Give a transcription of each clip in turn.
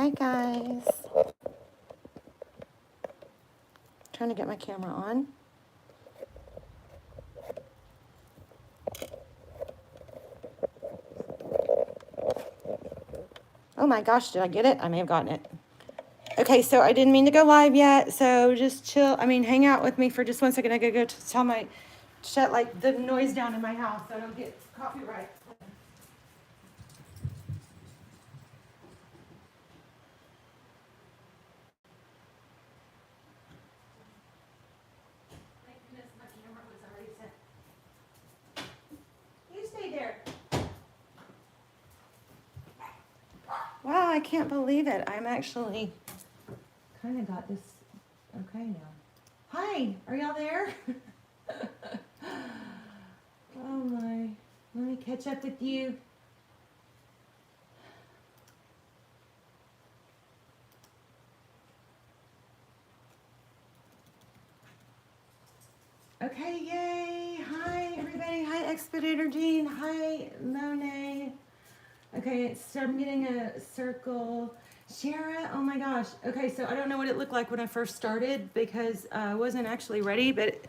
Hi guys. Trying to get my camera on. Oh my gosh, did I get it? I may have gotten it. Okay, so I didn't mean to go live yet, so just chill. I mean, hang out with me for just 1 second. I gotta go to tell my, shut like the noise down in my house so I don't get copyright. Thank goodness my camera was already set. You stay there. Wow, I can't believe it. I'm actually kind of got this okay now. Hi, are y'all there? Oh my, let me catch up with you. Okay, yay. Hi, everybody. Hi, Expeditor Jean. Hi, Monet. Okay, so I'm getting a circle. Shara, oh my gosh. Okay, so I don't know what it looked like when I first started because I wasn't actually ready, but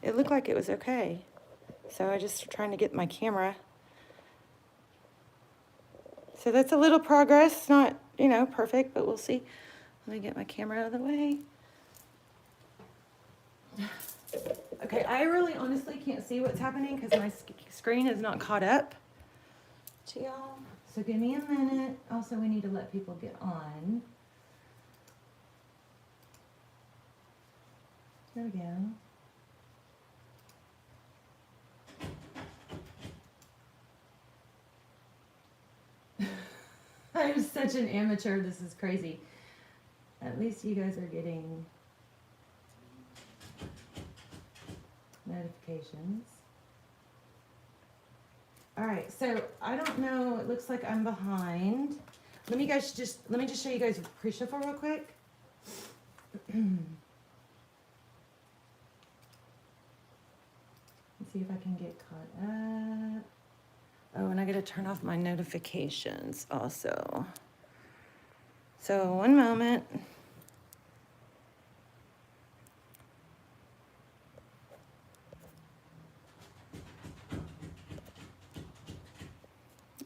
it looked like it was okay. So I just trying to get my camera. So that's a little progress. Not, you know, perfect, but we'll see. Let me get my camera out of the way. Okay, I really honestly can't see what's happening because my screen is not caught up to y'all. So give me a minute. Also, we need to let people get on. There we go. I'm such an amateur. This is crazy. At least you guys are getting notifications. All right, so I don't know. It looks like I'm behind. Let me just show you guys pre-shuffle real quick. Let's see if I can get caught up. Oh, and I gotta turn off my notifications also. So 1 moment.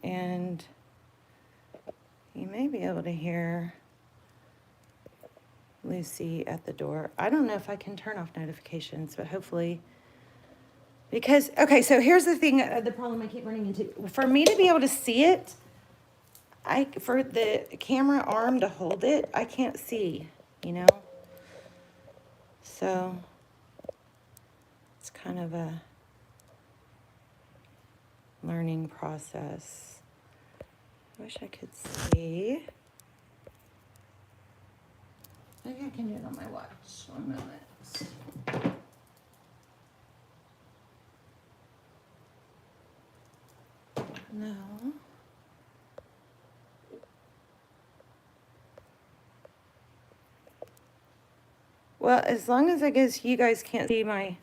And you may be able to hear Lucy at the door. I don't know if I can turn off notifications, but hopefully, because, okay, so here's the thing, the problem I keep running into. For me to be able to see it, for the camera arm to hold it, I can't see, you know? So it's kind of a learning process. I wish I could see. Maybe I can do it on my watch. 1 moment. No. Well, as long as I guess you guys can't see my...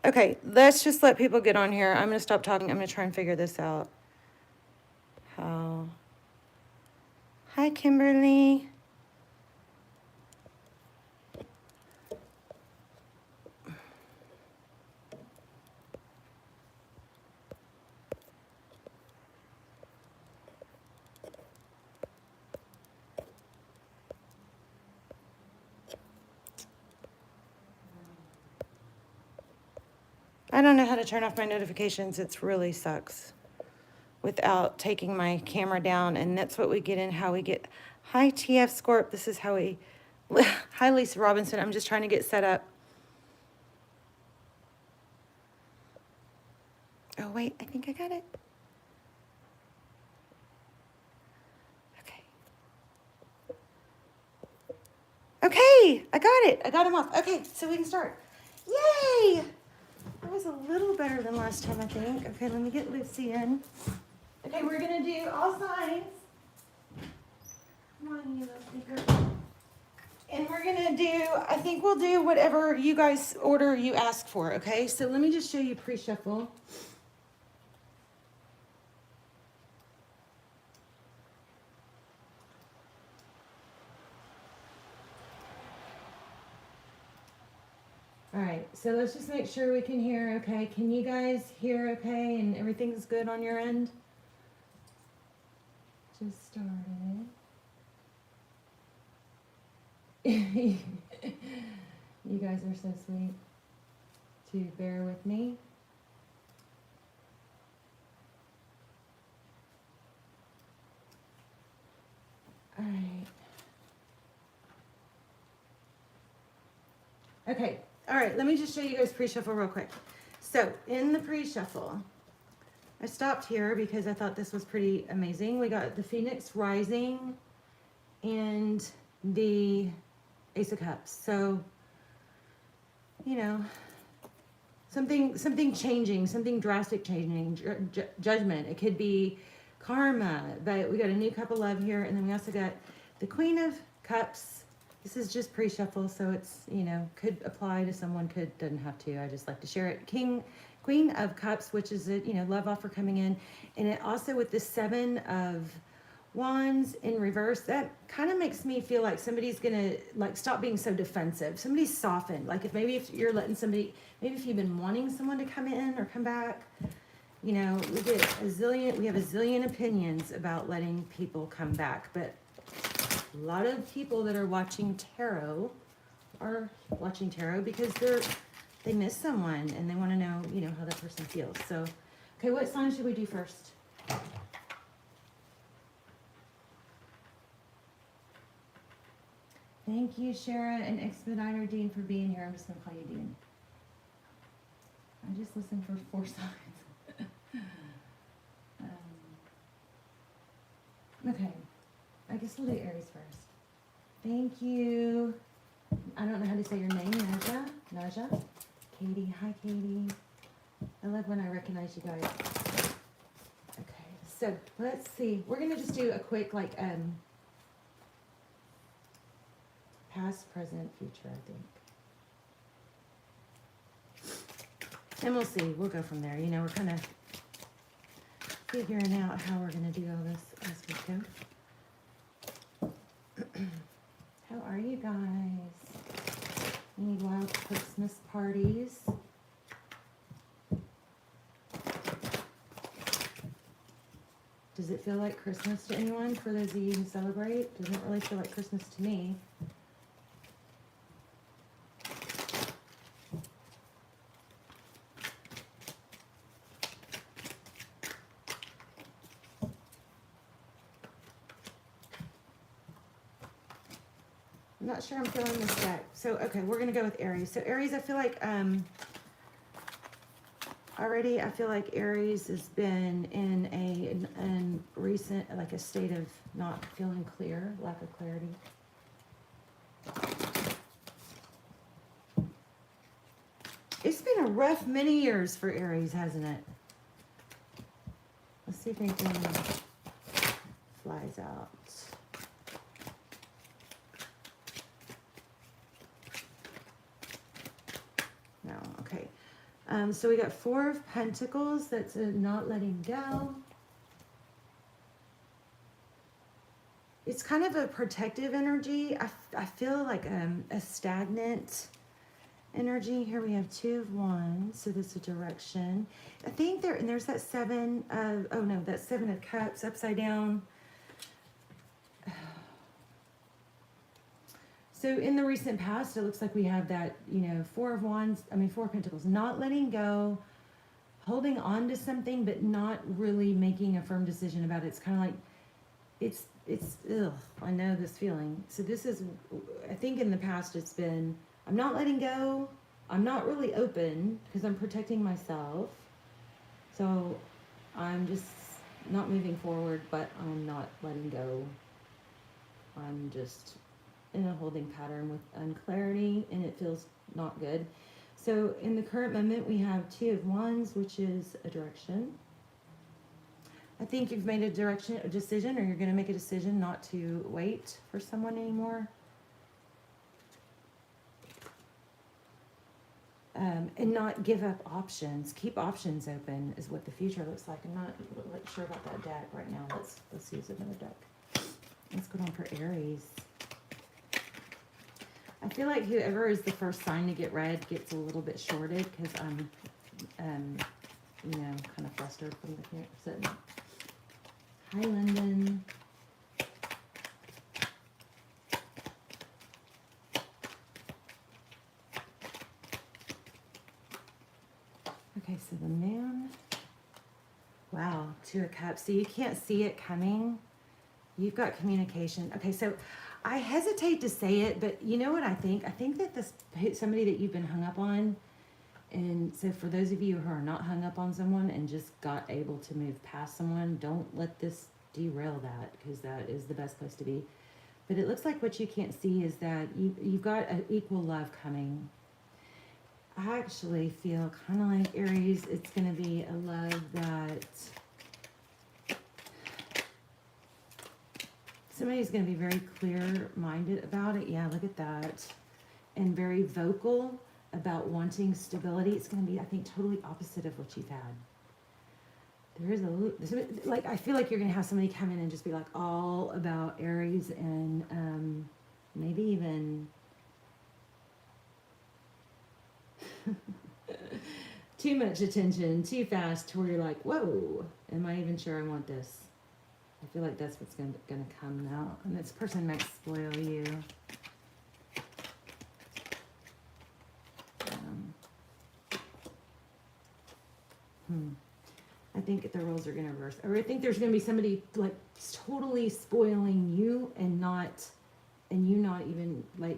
Okay, let's just let people get on here. I'm going to stop talking. I'm going to try and figure this out. How? Hi, Kimberly. I don't know how to turn off my notifications. It really sucks without taking my camera down. And that's what we get in, how we get... Hi, TF Scorp. This is how we... Hi, Lisa Robinson. I'm just trying to get set up. Oh, wait. I think I got it. Okay. Okay. I got it. I got them off. Okay, so we can start. Yay! That was a little better than last time, I think. Okay, let me get Lucy in. Okay, we're going to do all signs. Come on, you little speaker. And we're going to do, I think we'll do whatever you guys order you ask for, okay? So let me just show you pre-shuffle. All right, so let's just make sure we can hear okay. Can you guys hear okay and everything's good on your end? Just started. You guys are so sweet to bear with me. All right. Okay. All right. Let me just show you guys pre-shuffle real quick. So in the pre-shuffle, I stopped here because I thought this was pretty amazing. We got the Phoenix Rising and the Ace of Cups. So, you know, something changing, something drastic changing, judgment. It could be karma, but we got a new cup of love here, and then we also got the Queen of Cups. This is just pre-shuffle, so it's, you know, could apply to someone, doesn't have to. I just like to share it. Queen of Cups, which is a, you know, love offer coming in, and it also with the Seven of Wands in reverse, that kind of makes me feel like somebody's gonna like stop being so defensive. Somebody's softened. Like if you're letting somebody, maybe if you've been wanting someone to come in or come back, you know, we have a zillion opinions about letting people come back, but a lot of people that are watching tarot are watching tarot because they miss someone and they want to know, you know, how that person feels. So, okay, what sign should we do first? Thank you, Shara and Expediter Dean, for being here. I'm just going to call you Dean. I just listened for 4 signs. Okay, I guess we'll do Aries first. Thank you. I don't know how to say your name, Naja. Katie, hi Katie. I love when I recognize you guys. Okay, so let's see. We're gonna just do a quick like past, present, future, I think. And we'll see. We'll go from there. You know, we're kind of figuring out how we're going to do all this as we go. How are you guys? Any wild Christmas parties? Does it feel like Christmas to anyone? For those of you who celebrate, doesn't really feel like Christmas to me. I'm not sure I'm feeling this deck. So, okay, we're going to go with Aries. So, Aries, I feel like, already, I feel like Aries has been in a recent, like a state of not feeling clear, lack of clarity. It's been a rough many years for Aries, hasn't it? Let's see if anything flies out. No, okay. So we got 4 of Pentacles. That's a not letting go. It's kind of a protective energy. I feel like a stagnant energy. Here we have 2 of Wands. So this is a direction. I think there's that 7 of, oh no, that 7 of Cups upside down. So in the recent past, it looks like we have that, you know, 4 of Pentacles, not letting go, holding on to something, but not really making a firm decision about it. It's kind of like, ugh, I know this feeling. So this is, I think in the past it's been, I'm not letting go, I'm not really open because I'm protecting myself. So I'm just not moving forward, but I'm not letting go. I'm just in a holding pattern with unclarity, and it feels not good. So in the current moment, we have 2 of Wands, which is a direction. I think you've made a decision, or you're going to make a decision not to wait for someone anymore. And not give up options. Keep options open is what the future looks like. I'm not really sure about that deck right now. Let's use another deck. Let's go on for Aries. I feel like whoever is the first sign to get read gets a little bit shorted because I'm, you know, kind of flustered from the here. So, hi, Lyndon. Okay, so the moon. Wow, Two of Cups. So you can't see it coming. You've got communication. Okay, so I hesitate to say it, but you know what I think? I think that this somebody that you've been hung up on, and so for those of you who are not hung up on someone and just got able to move past someone, don't let this derail that, because that is the best place to be. But it looks like what you can't see is that you've got an equal love coming. I actually feel kind of like Aries, it's going to be a love that somebody's going to be very clear-minded about it. Yeah, look at that. And very vocal about wanting stability. It's going to be, I think, totally opposite of what you've had. There is like, I feel like you're going to have somebody come in and just be like all about Aries and maybe even too much attention, too fast, to where you're like, whoa, am I even sure I want this? I feel like that's what's gonna come out. And this person might spoil you. I think the roles are gonna reverse. Or I think there's gonna be somebody like totally spoiling you and you not even like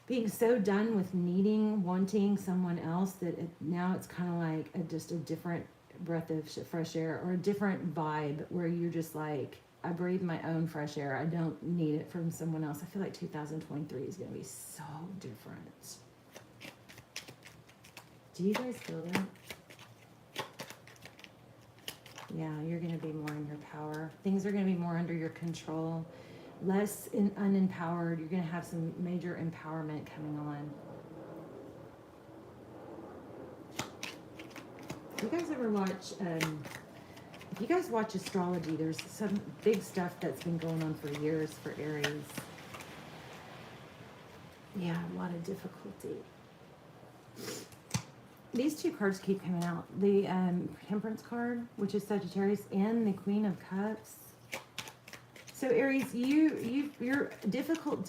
being so done with wanting someone else that now it's kind of like just a different breath of fresh air, or a different vibe where you're just like, I breathe my own fresh air. I don't need it from someone else. I feel like 2023 is going to be so different. Do you guys feel that? Yeah, you're going to be more in your power. Things are going to be more under your control. Less unempowered. You're going to have some major empowerment coming on. If you guys ever watch, if you guys watch astrology, there's some big stuff that's been going on for years for Aries. Yeah, a lot of difficulty. These two cards keep coming out. The Temperance card, which is Sagittarius, and the Queen of Cups. So Aries, your difficult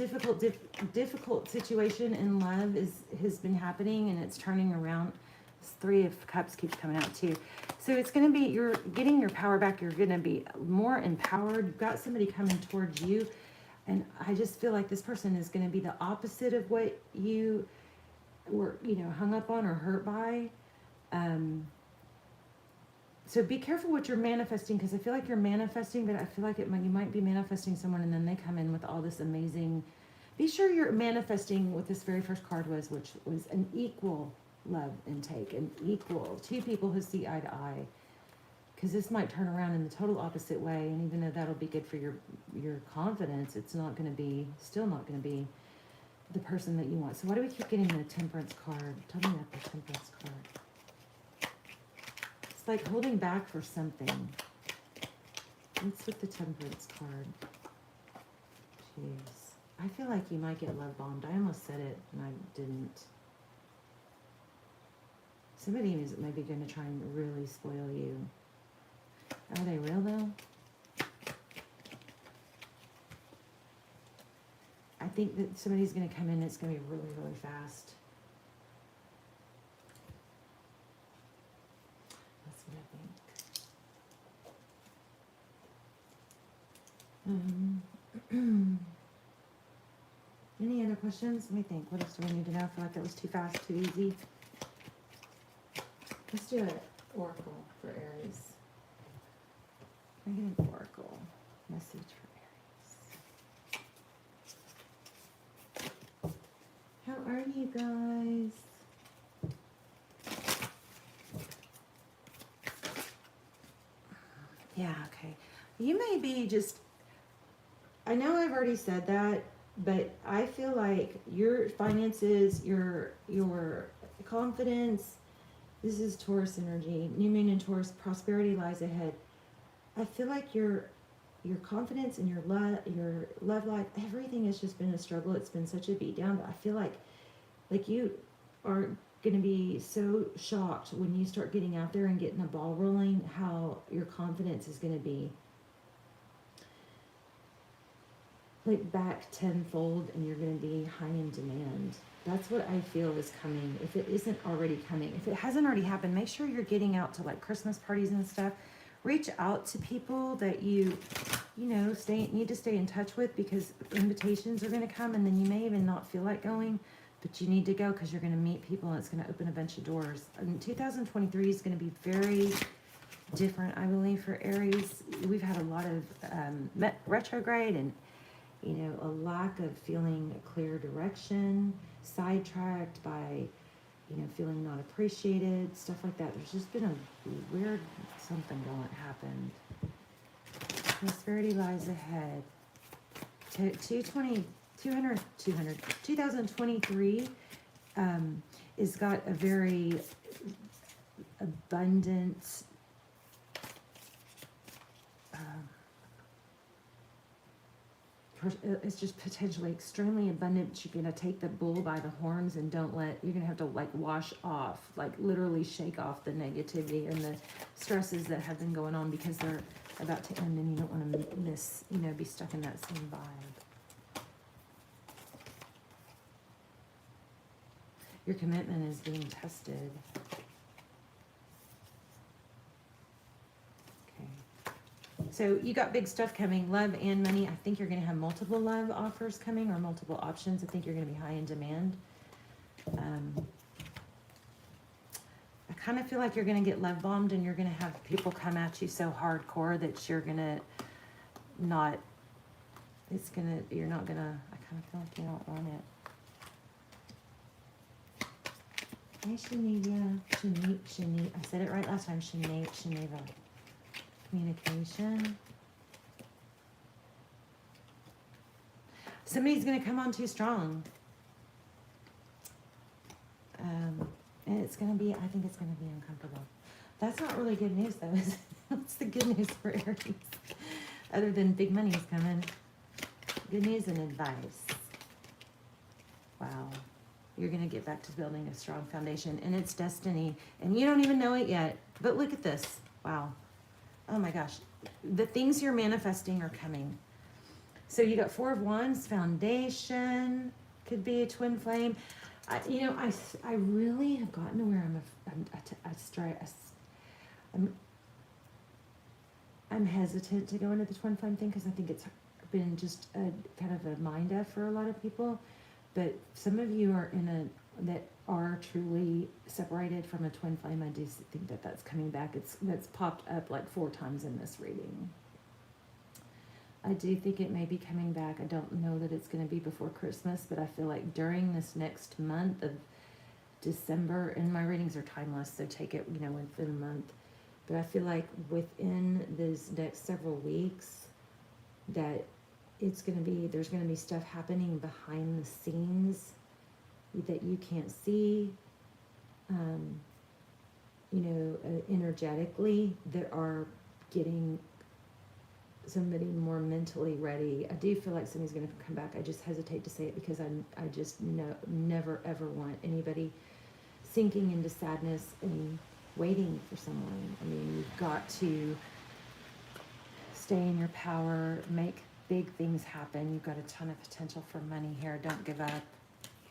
situation in love has been happening, and it's turning around. This Three of Cups keeps coming out too. So it's going to be, you're getting your power back. You're going to be more empowered. You've got somebody coming towards you. And I just feel like this person is going to be the opposite of what you were, hung up on or hurt by. So be careful what you're manifesting, because I feel like you're manifesting, but I feel like you might be manifesting someone and then they come in with all this amazing. Be sure you're manifesting what this very first card was, which was an equal love intake, an equal, two people who see eye to eye, because this might turn around in the total opposite way. And even though that'll be good for your confidence, it's not going to be, still not going to be the person that you want. So why do we keep getting the Temperance card? Tell me about the Temperance card. It's like holding back for something. What's with the Temperance card? Jeez. I feel like you might get love bombed. I almost said it and I didn't. Somebody is maybe going to try and really spoil you. Are they real though? I think that somebody's going to come in. It's going to be really, really fast. That's what I think. Any other questions? Let me think. What else do we need to know? I feel like that was too fast, too easy. Let's do an oracle for Aries. I get an oracle message for Aries. How are you guys? Yeah, okay. You may be just, I know I've already said that, but I feel like your finances, your confidence, this is Taurus energy, new moon in Taurus, prosperity lies ahead. I feel like you're your confidence and your love life, everything has just been a struggle. It's been such a beat down, but I feel like you are going to be so shocked when you start getting out there and getting a ball rolling, how your confidence is going to be like back tenfold, and you're going to be high in demand. That's what I feel is coming. If it isn't already coming, if it hasn't already happened, make sure you're getting out to like Christmas parties and stuff. Reach out to people that you know, need to stay in touch with, because invitations are going to come, and then you may even not feel like going, but you need to go because you're going to meet people and it's going to open a bunch of doors. And 2023 is going to be very different, I believe, for Aries. We've had a lot of retrograde and, you know, a lack of feeling a clear direction, sidetracked by, you know, feeling not appreciated, stuff like that. There's just been a weird something going happened. Prosperity lies ahead. 2023 is got a very abundant it's just potentially extremely abundant. You're going to take the bull by the horns and you're going to have to like wash off, like literally shake off the negativity and the stresses that have been going on, because they're about to end, and you don't want to miss, you know, be stuck in that same vibe. Your commitment is being tested. So you got big stuff coming, love and money. I think you're going to have multiple love offers coming, or multiple options. I think you're going to be high in demand. I kind of feel like you're going to get love bombed, and you're going to have people come at you so hardcore that you're going to not, you're not going to, I kind of feel like you don't want it. Hey, Shaniva. I said it right last time, Shaniva. Communication. Somebody's going to come on too strong. And it's going to be, I think it's going to be uncomfortable. That's not really good news, though, is it? What's the good news for Aries? Other than big money is coming. Good news and advice. Wow. You're going to get back to building a strong foundation, and it's destiny. And you don't even know it yet. But look at this. Wow. Oh my gosh, the things you're manifesting are coming. So you got Four of Wands, foundation, could be a twin flame. You know, I really have gotten to where I'm hesitant to go into the twin flame thing, because I think it's been just a kind of a mind F for a lot of people. But some of you are that are truly separated from a twin flame. I do think that that's coming back. That's popped up like 4 times in this reading. I do think it may be coming back. I don't know that it's going to be before Christmas, but I feel like during this next month of December, and my readings are timeless, so take it, you know, within a month. But I feel like within these next several weeks that there's going to be stuff happening behind the scenes that you can't see, you know, energetically, that are getting somebody more mentally ready. I do feel like somebody's going to come back. I just hesitate to say it, because I just never ever want anybody sinking into sadness and waiting for someone. I mean, you've got to stay in your power, make big things happen. You've got a ton of potential for money here. Don't give up.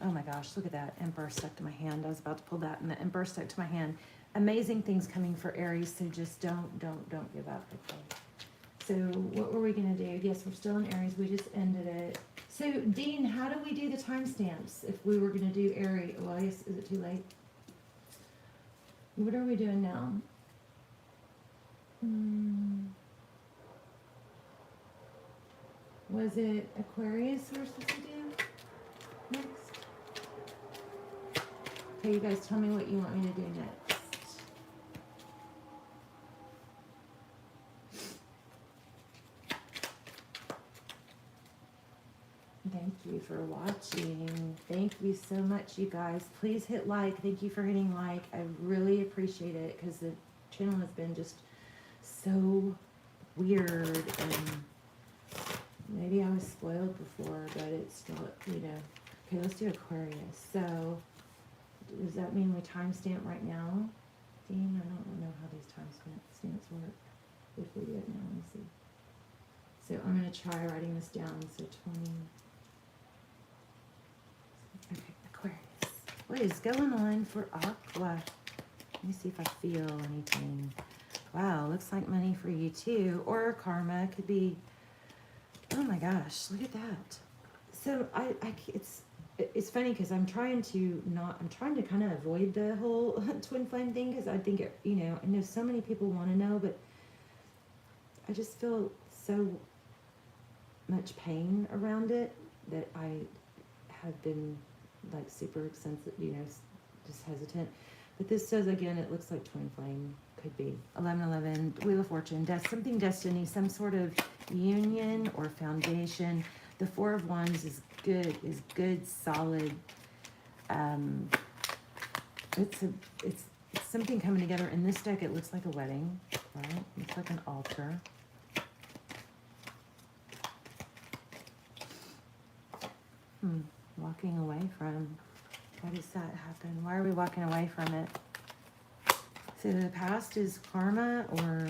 Oh my gosh, look at that. Emperor stuck to my hand. I was about to pull that, and the Emperor stuck to my hand. Amazing things coming for Aries, so just don't give up. Okay. So what were we going to do? Yes, we're still in Aries. We just ended it. So, Dean, how do we do the timestamps if we were going to do Aries? Well, I guess, is it too late? What are we doing now? Was it Aquarius we're supposed to do next? Okay, you guys tell me what you want me to do next. Thank you for watching. Thank you so much, you guys. Please hit like. Thank you for hitting like. I really appreciate it, because the channel has been just so weird and was spoiled before, but it's still, you know. Okay, let's do Aquarius. So, does that mean we timestamp right now? Dean, I don't know how these timestamps work. If we do it now, let me see. So I'm going to try writing this down. So 20. Okay, Aquarius. What is going on for Aqua? Let me see if I feel anything. Wow, looks like money for you too. Or karma. Could be, oh my gosh, look at that. So it's funny because I'm trying to kind of avoid the whole twin flame thing, because I think it, you know, I know so many people want to know, but I just feel so much pain around it that I have been like super sensitive, you know, just hesitant. But this says again, it looks like twin flame could be 1111, Wheel of Fortune, something destiny, some sort of union or foundation. The Four of Wands is good, solid. It's something coming together. In this deck, it looks like a wedding, right? It's like an altar. Walking away from. Why does that happen? Why are we walking away from it? So the past is karma, or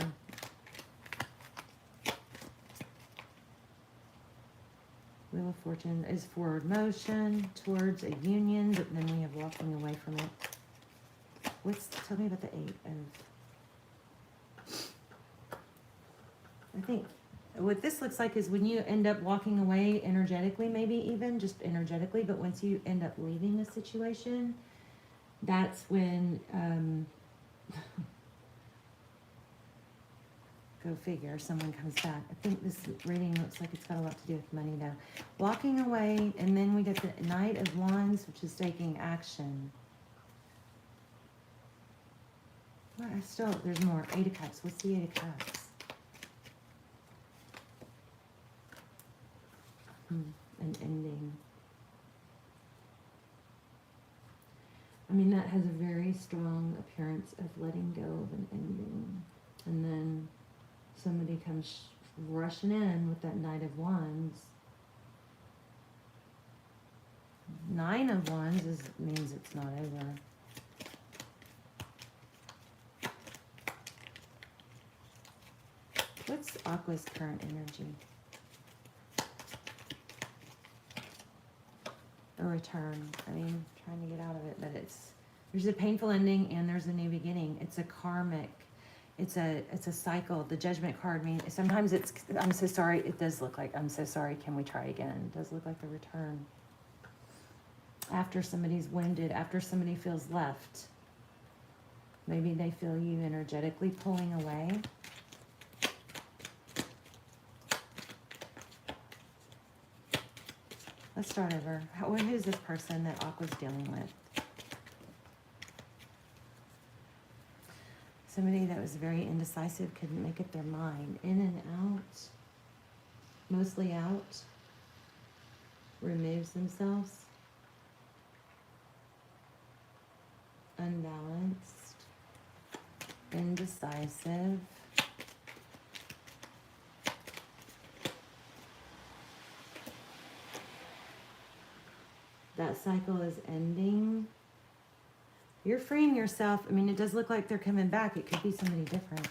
Wheel of Fortune is forward motion towards a union, but then we have walking away from it. Tell me about the 8 of. I think what this looks like is when you end up walking away energetically, maybe even just energetically, but once you end up leaving a situation, that's when, go figure, someone comes back. I think this reading looks like it's got a lot to do with money though. Walking away, and then we get the Knight of Wands, which is taking action. Well, there's more. 8 of Cups. What's the 8 of Cups? An ending. I mean, that has a very strong appearance of letting go of an ending. And then somebody comes rushing in with that Knight of Wands. 9 of Wands means it's not over. What's Aqua's current energy? A return. I mean, trying to get out of it, but there's a painful ending and there's a new beginning. It's a karmic. It's a cycle. The Judgment card means sometimes it's I'm so sorry. It does look like I'm so sorry. Can we try again? It does look like a return. After somebody's wounded, after somebody feels left, maybe they feel you energetically pulling away. Let's start over. Who's this person that Aqua's dealing with? Somebody that was very indecisive, couldn't make up their mind. In and out, mostly out, removes themselves, unbalanced, indecisive. That cycle is ending. You're freeing yourself. I mean, it does look like they're coming back. It could be somebody different.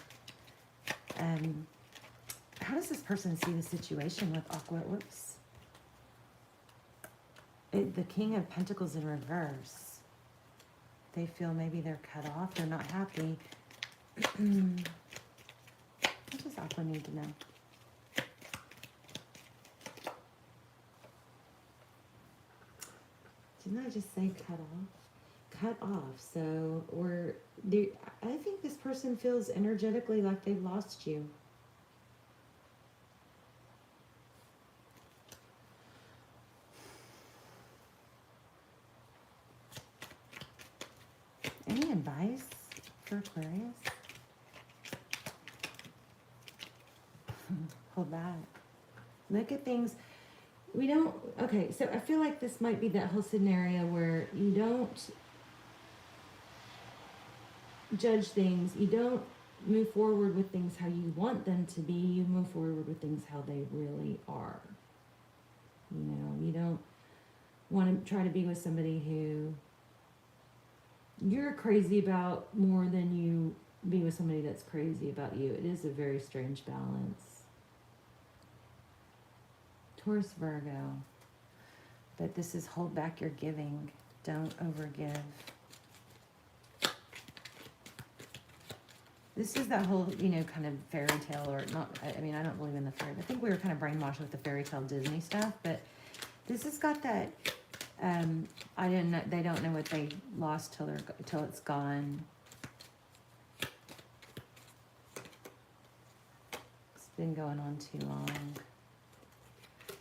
How does this person see the situation with Aqua? Whoops. The King of Pentacles in reverse. They feel maybe they're cut off. They're not happy. What does Aqua need to know? Didn't I just say cut off? Cut off. So, I think this person feels energetically like they've lost you. Any advice for Aquarius? Hold back. Look at things. We don't, okay, so I feel like this might be that whole scenario where you don't judge things. You don't move forward with things how you want them to be. You move forward with things how they really are. You know, you don't want to try to be with somebody who you're crazy about more than you be with somebody that's crazy about you. It is a very strange balance. Taurus, Virgo. But this is hold back your giving. Don't overgive. This is that whole, you know, kind of fairy tale, or not, I mean, I don't believe in the fairy, I think we were kind of brainwashed with the fairy tale Disney stuff, but this has got that, I didn't know, they don't know what they lost till it's gone. It's been going on too long.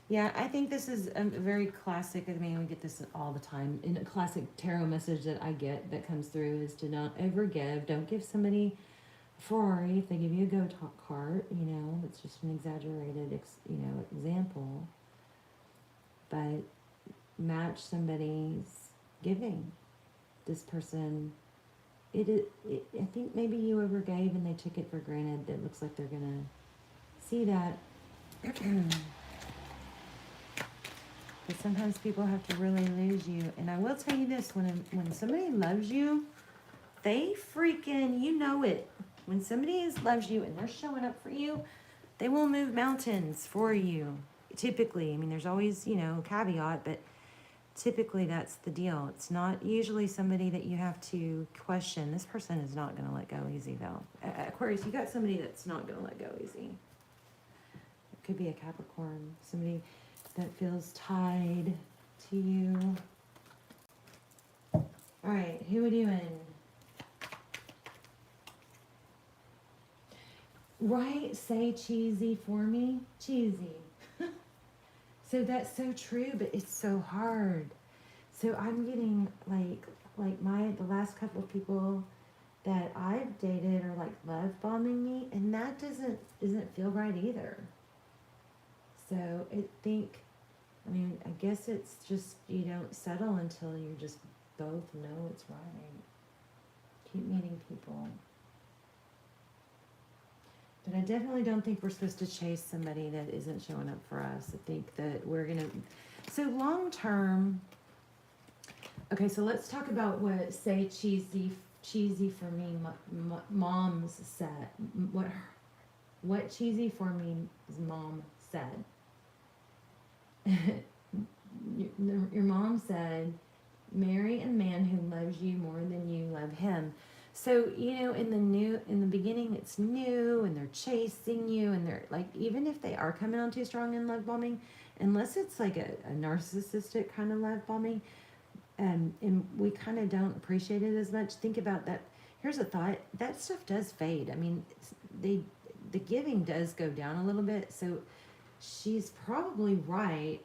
Yeah, I think this is a very classic, I mean, we get this all the time, and a classic tarot message that I get that comes through is to not overgive. Don't give somebody a Ferrari if they give you a go-kart, you know, it's just an exaggerated, you know, example. But match somebody's giving. This person, I think maybe you overgave and they took it for granted. It looks like they're gonna see that. But sometimes people have to really lose you. And I will tell you this, when somebody loves you, they freaking, you know it. When somebody loves you and they're showing up for you, they will move mountains for you. Typically, I mean, there's always, you know, a caveat, but typically that's the deal. It's not usually somebody that you have to question. This person is not going to let go easy, though. Aquarius, you got somebody that's not going to let go easy. It could be a Capricorn, somebody that feels tied to you. All right, who are we doing? Right, say cheesy for me. Cheesy. So that's so true, but it's so hard. So I'm getting like the last couple of people that I've dated are like love bombing me, and that doesn't feel right either. So I mean, I guess it's just you don't settle until you just both know it's right. Keep meeting people. But I definitely don't think we're supposed to chase somebody that isn't showing up for us. I think that we're going to... So long term... Okay, so let's talk about what say cheesy for me mom's said. What cheesy for me's mom said. Your mom said, marry a man who loves you more than you love him. So, you know, in the beginning, it's new and they're chasing you and they're like, even if they are coming on too strong in love bombing, unless it's like a narcissistic kind of love bombing, and we kind of don't appreciate it as much. Think about that. Here's a thought. That stuff does fade. I mean, the giving does go down a little bit. So she's probably right.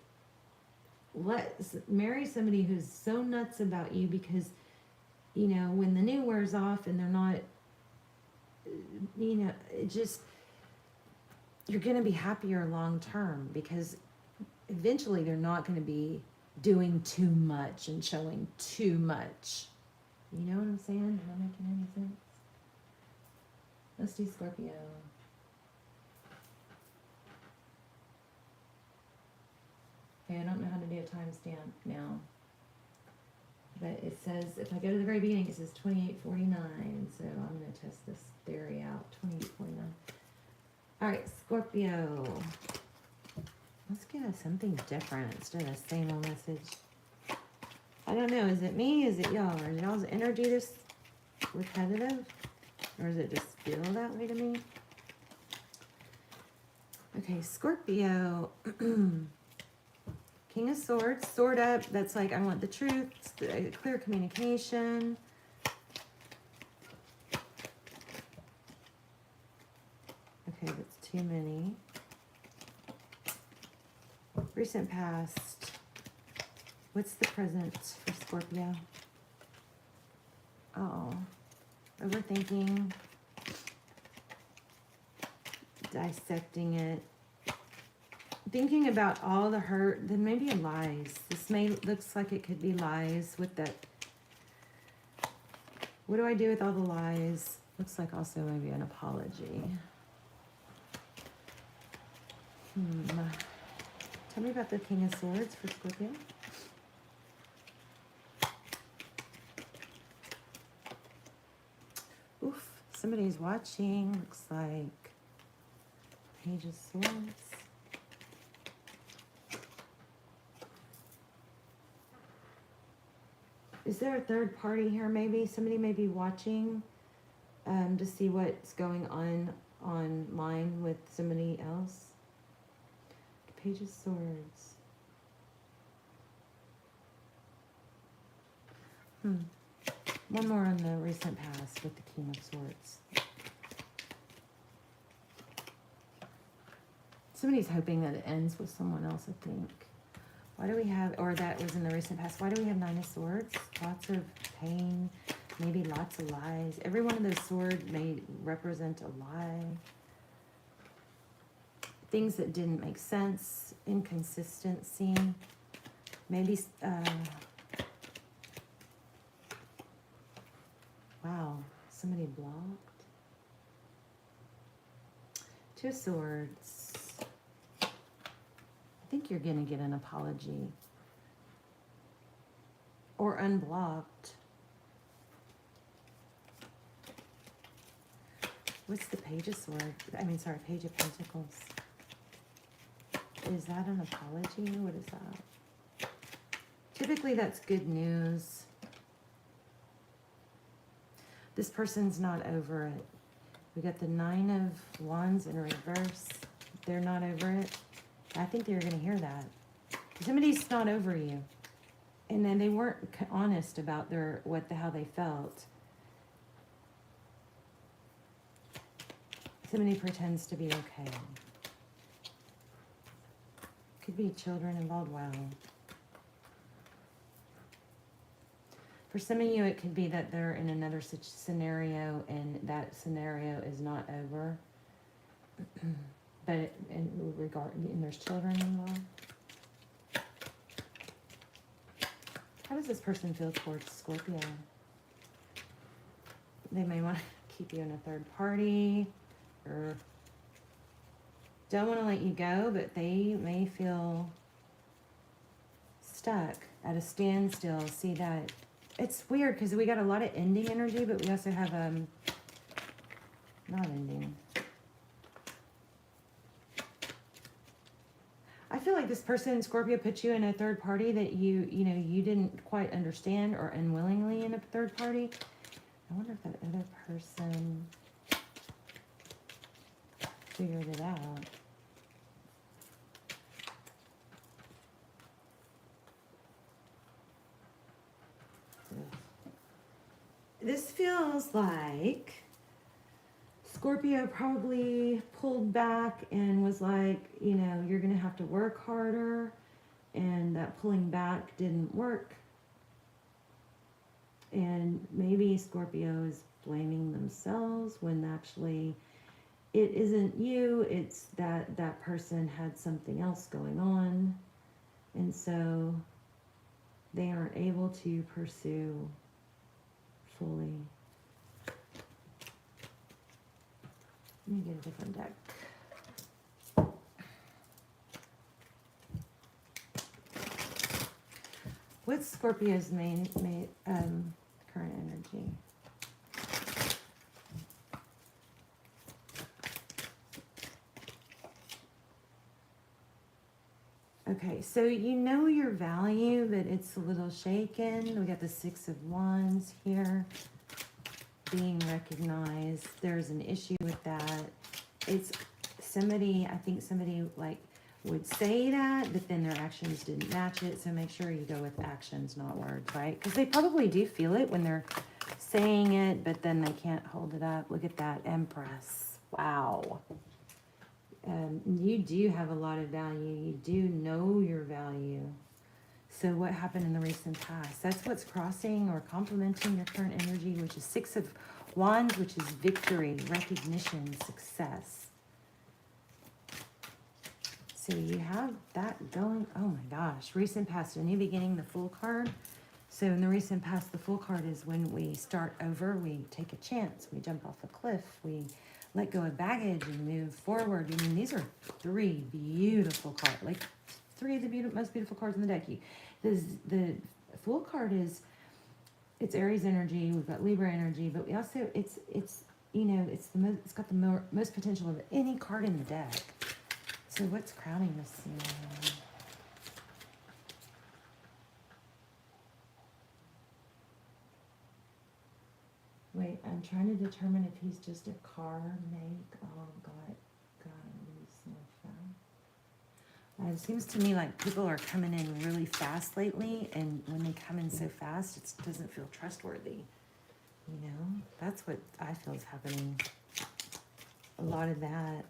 Let's marry somebody who's so nuts about you because, you know, when the new wears off and they're not, you know, it just, you're going to be happier long term because eventually they're not going to be doing too much and showing too much. You know what I'm saying? Am I making any sense? Let's do Scorpio. Okay, I don't know how to do a timestamp now. But it says, if I go to the very beginning, it says 2849. So I'm going to test this theory out. 2849. All right, Scorpio. Let's get us something different instead of the same old message. I don't know. Is it me? Is it y'all? Or is y'all's energy just repetitive? Or does it just feel that way to me? Okay, Scorpio. King of Swords, sword up. That's like, I want the truth, clear communication. Okay, that's too many. Recent past. What's the present for Scorpio? Oh, overthinking. Dissecting it. Thinking about all the hurt, then maybe lies. This looks like it could be lies with that. What do I do with all the lies? Looks like also maybe an apology. Tell me about the King of Swords for Scorpio. Oof, somebody's watching, looks like. Page of Swords. Is there a third party here maybe? Somebody may be watching to see what's going on online with somebody else. Page of Swords. One more on the recent past with the King of Swords. Somebody's hoping that it ends with someone else, I think. Why do we have, or that was in the recent past, why do we have Nine of Swords? Lots of pain, maybe lots of lies. Every one of those swords may represent a lie. Things that didn't make sense, inconsistency, maybe, wow, somebody blocked. Two of Swords. I think you're going to get an apology or unblocked. What's the Page of Swords? I mean, sorry, Page of Pentacles. Is that an apology? What is that? Typically, that's good news. This person's not over it. We got the Nine of Wands in reverse. They're not over it. I think they're going to hear that. Somebody's not over you. And then they weren't honest about how they felt. Somebody pretends to be okay. Could be children involved. Wow. For some of you, it could be that they're in another scenario and that scenario is not over. But and there's children involved. How does this person feel towards Scorpio? They may want to keep you in a third party or don't want to let you go, but they may feel stuck at a standstill. See that? It's weird because we got a lot of ending energy, but we also have not ending. I feel like this person, Scorpio, put you in a third party that you didn't quite understand or unwillingly in a third party. I wonder if that other person figured it out. This feels like Scorpio probably pulled back and was like, you're going to have to work harder, and that pulling back didn't work. And maybe Scorpio is blaming themselves when actually it isn't you, it's that person had something else going on, and so they aren't able to pursue fully. Let me get a different deck. What's Scorpio's main current energy? Okay, so you know your value, but it's a little shaken. We got the Six of Wands here. Being recognized. There's an issue with that. It's somebody, I think somebody like would say that, but then their actions didn't match it. So make sure you go with actions, not words, right? Because they probably do feel it when they're saying it, but then they can't hold it up. Look at that, Empress. Wow. You do have a lot of value. You do know your value. So what happened in the recent past? That's what's crossing or complementing your current energy, which is Six of Wands, which is victory, recognition, success. So you have that going. Oh my gosh. Recent past, a new beginning, the Fool card. So in the recent past, the Fool card is when we start over, we take a chance, we jump off a cliff, we let go of baggage and move forward. I mean, these are three beautiful cards, like three of the most beautiful cards in the deck. The Fool card is, it's Aries energy. We've got Libra energy, but we also, it's you know, it's got the most potential of any card in the deck. So what's crowning this scene? Wait, I'm trying to determine if he's just a car make. Oh, God. It seems to me like people are coming in really fast lately, and when they come in so fast, it doesn't feel trustworthy. You know, that's what I feel is happening. A lot of that.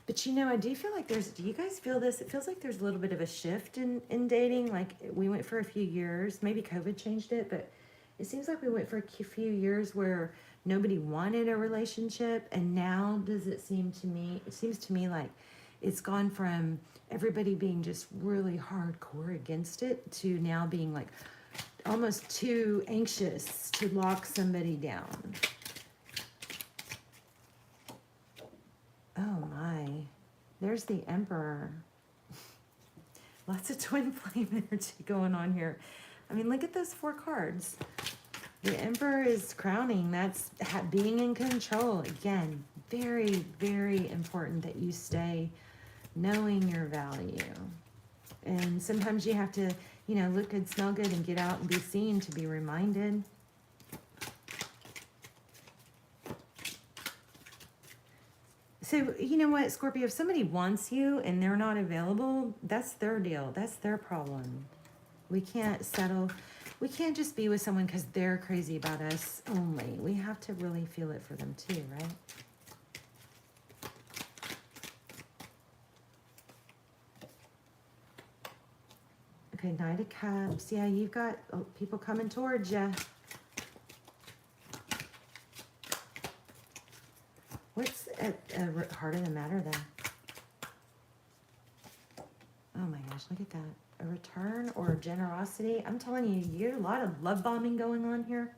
But you know, I do feel like do you guys feel this? It feels like there's a little bit of a shift in dating. Like we went for a few years, maybe COVID changed it, but it seems like we went for a few years where nobody wanted a relationship, and now it seems to me like it's gone from everybody being just really hardcore against it to now being like almost too anxious to lock somebody down. Oh my, there's the Emperor. Lots of twin flame energy going on here. I mean, look at those 4 cards. The Emperor is crowning. That's being in control. Again, very, very important that you stay knowing your value. And sometimes you have to, you know, look good, smell good, and get out and be seen to be reminded. So, you know what, Scorpio, if somebody wants you and they're not available, that's their deal. That's their problem. We can't settle. We can't just be with someone because they're crazy about us only. We have to really feel it for them too, right? Okay, Knight of Cups. Yeah, you've got people coming towards you. What's at heart of the matter then? Oh my gosh, look at that. A return or generosity. I'm telling you, you get a lot of love bombing going on here.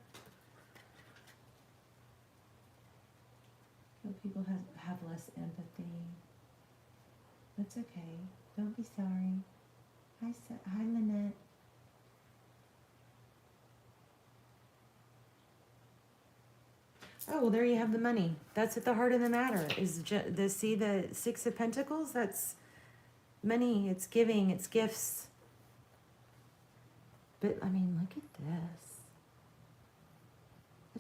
People have less empathy. That's okay. Don't be sorry. Hi, Lynette. Oh, well, there you have the money. That's at the heart of the matter. See the 6 of Pentacles? That's money. It's giving. It's gifts. But, I mean, look at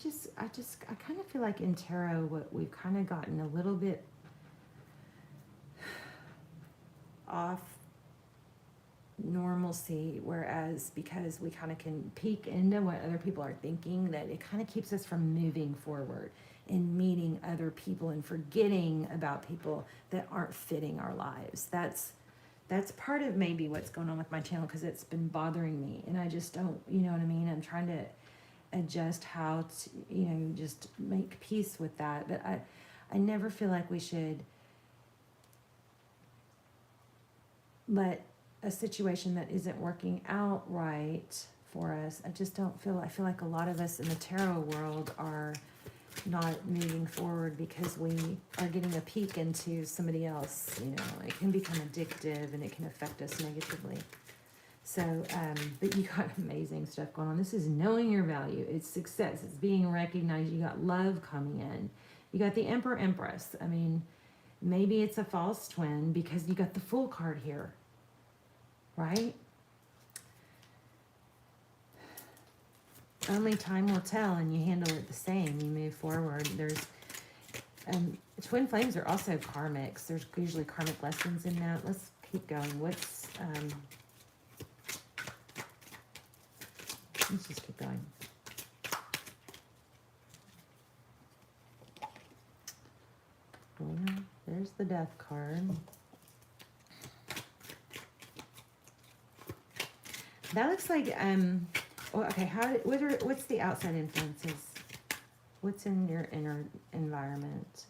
this. I kind of feel like in tarot, we've kind of gotten a little bit off normalcy, whereas because we kind of can peek into what other people are thinking, that it kind of keeps us from moving forward and meeting other people and forgetting about people that aren't fitting our lives. That's part of maybe what's going on with my channel, because it's been bothering me, and I just don't, you know what I mean? I'm trying to adjust how to, you know, just make peace with that. But I never feel like we should let a situation that isn't working out right for us. I feel like a lot of us in the tarot world are not moving forward because we are getting a peek into somebody else. You know, it can become addictive and it can affect us negatively. So, but you got amazing stuff going on. This is knowing your value. It's success. It's being recognized. You got love coming in. You got the Emperor, Empress. I mean, maybe it's a false twin because you got the Fool card here, right? Only time will tell, and you handle it the same. You move forward. There's twin flames are also karmics. There's usually karmic lessons in that. Let's keep going. Let's just keep going. Well, there's the Death card. That looks like well, okay, what's the outside influences? What's in your inner environment?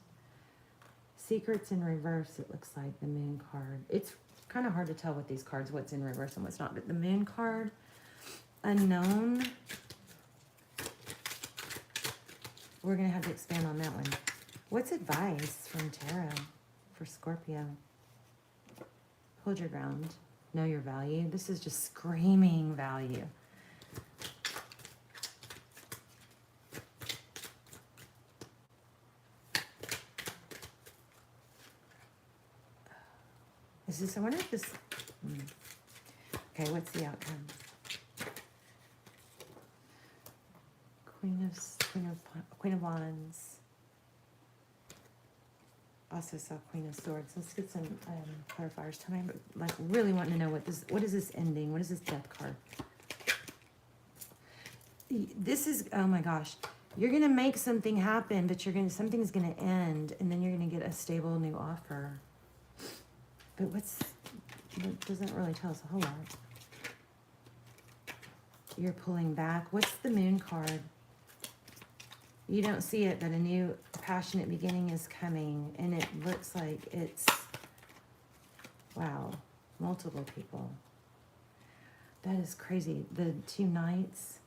Secrets in reverse, it looks like, the Moon card. It's kind of hard to tell with these cards what's in reverse and what's not, but the Moon card, unknown. We're going to have to expand on that one. What's advice from tarot for Scorpio? Hold your ground. Know your value. This is just screaming value. Is this, I wonder if this, okay, what's the outcome? Queen of Wands. Also saw Queen of Swords. Let's get some clarifiers. Tell me, like, really wanting to know what is this ending? What is this death card? This is, oh my gosh. You're going to make something happen, but something's going to end, and then you're going to get a stable new offer. But that doesn't really tell us a whole lot. You're pulling back. What's the Moon card? You don't see it, but a new passionate beginning is coming, and it looks like it's, wow, multiple people. That is crazy. The 2 Knights.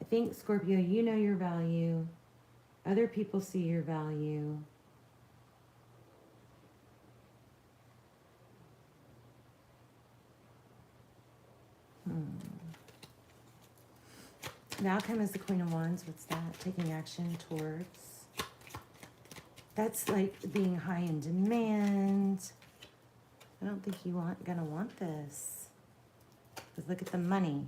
I think, Scorpio, you know your value. Other people see your value. The outcome is the Queen of Wands. What's that? Taking action towards. That's like being high in demand. I don't think you gonna want this. But look at the money.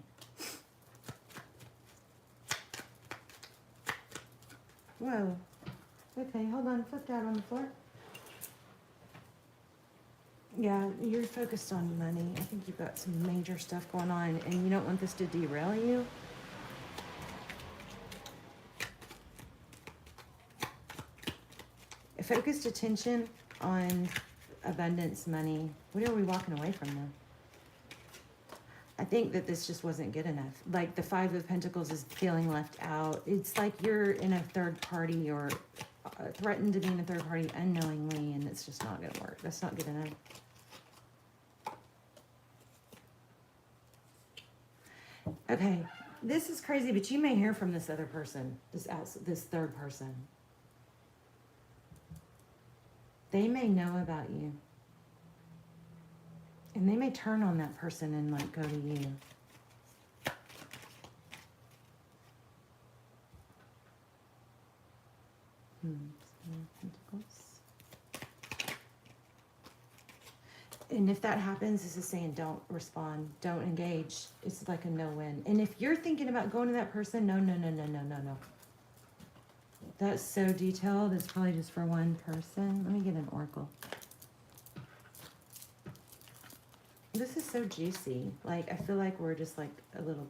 Whoa. Okay, hold on. Flip that on the floor. Yeah, you're focused on money. I think you've got some major stuff going on, and you don't want this to derail you. Focused attention on abundance, money. What are we walking away from though? I think that this just wasn't good enough. Like the 5 of Pentacles is feeling left out. It's like you're in a third party or threatened to be in a third party unknowingly, and it's just not going to work. That's not good enough. Okay, this is crazy, but you may hear from this other person, this third person. They may know about you. And they may turn on that person and like go to you. And if that happens, this is saying don't respond, don't engage. It's like a no-win. And if you're thinking about going to that person, no. That's so detailed. It's probably just for one person. Let me get an oracle. This is so juicy. Like, I feel like we're just like a little,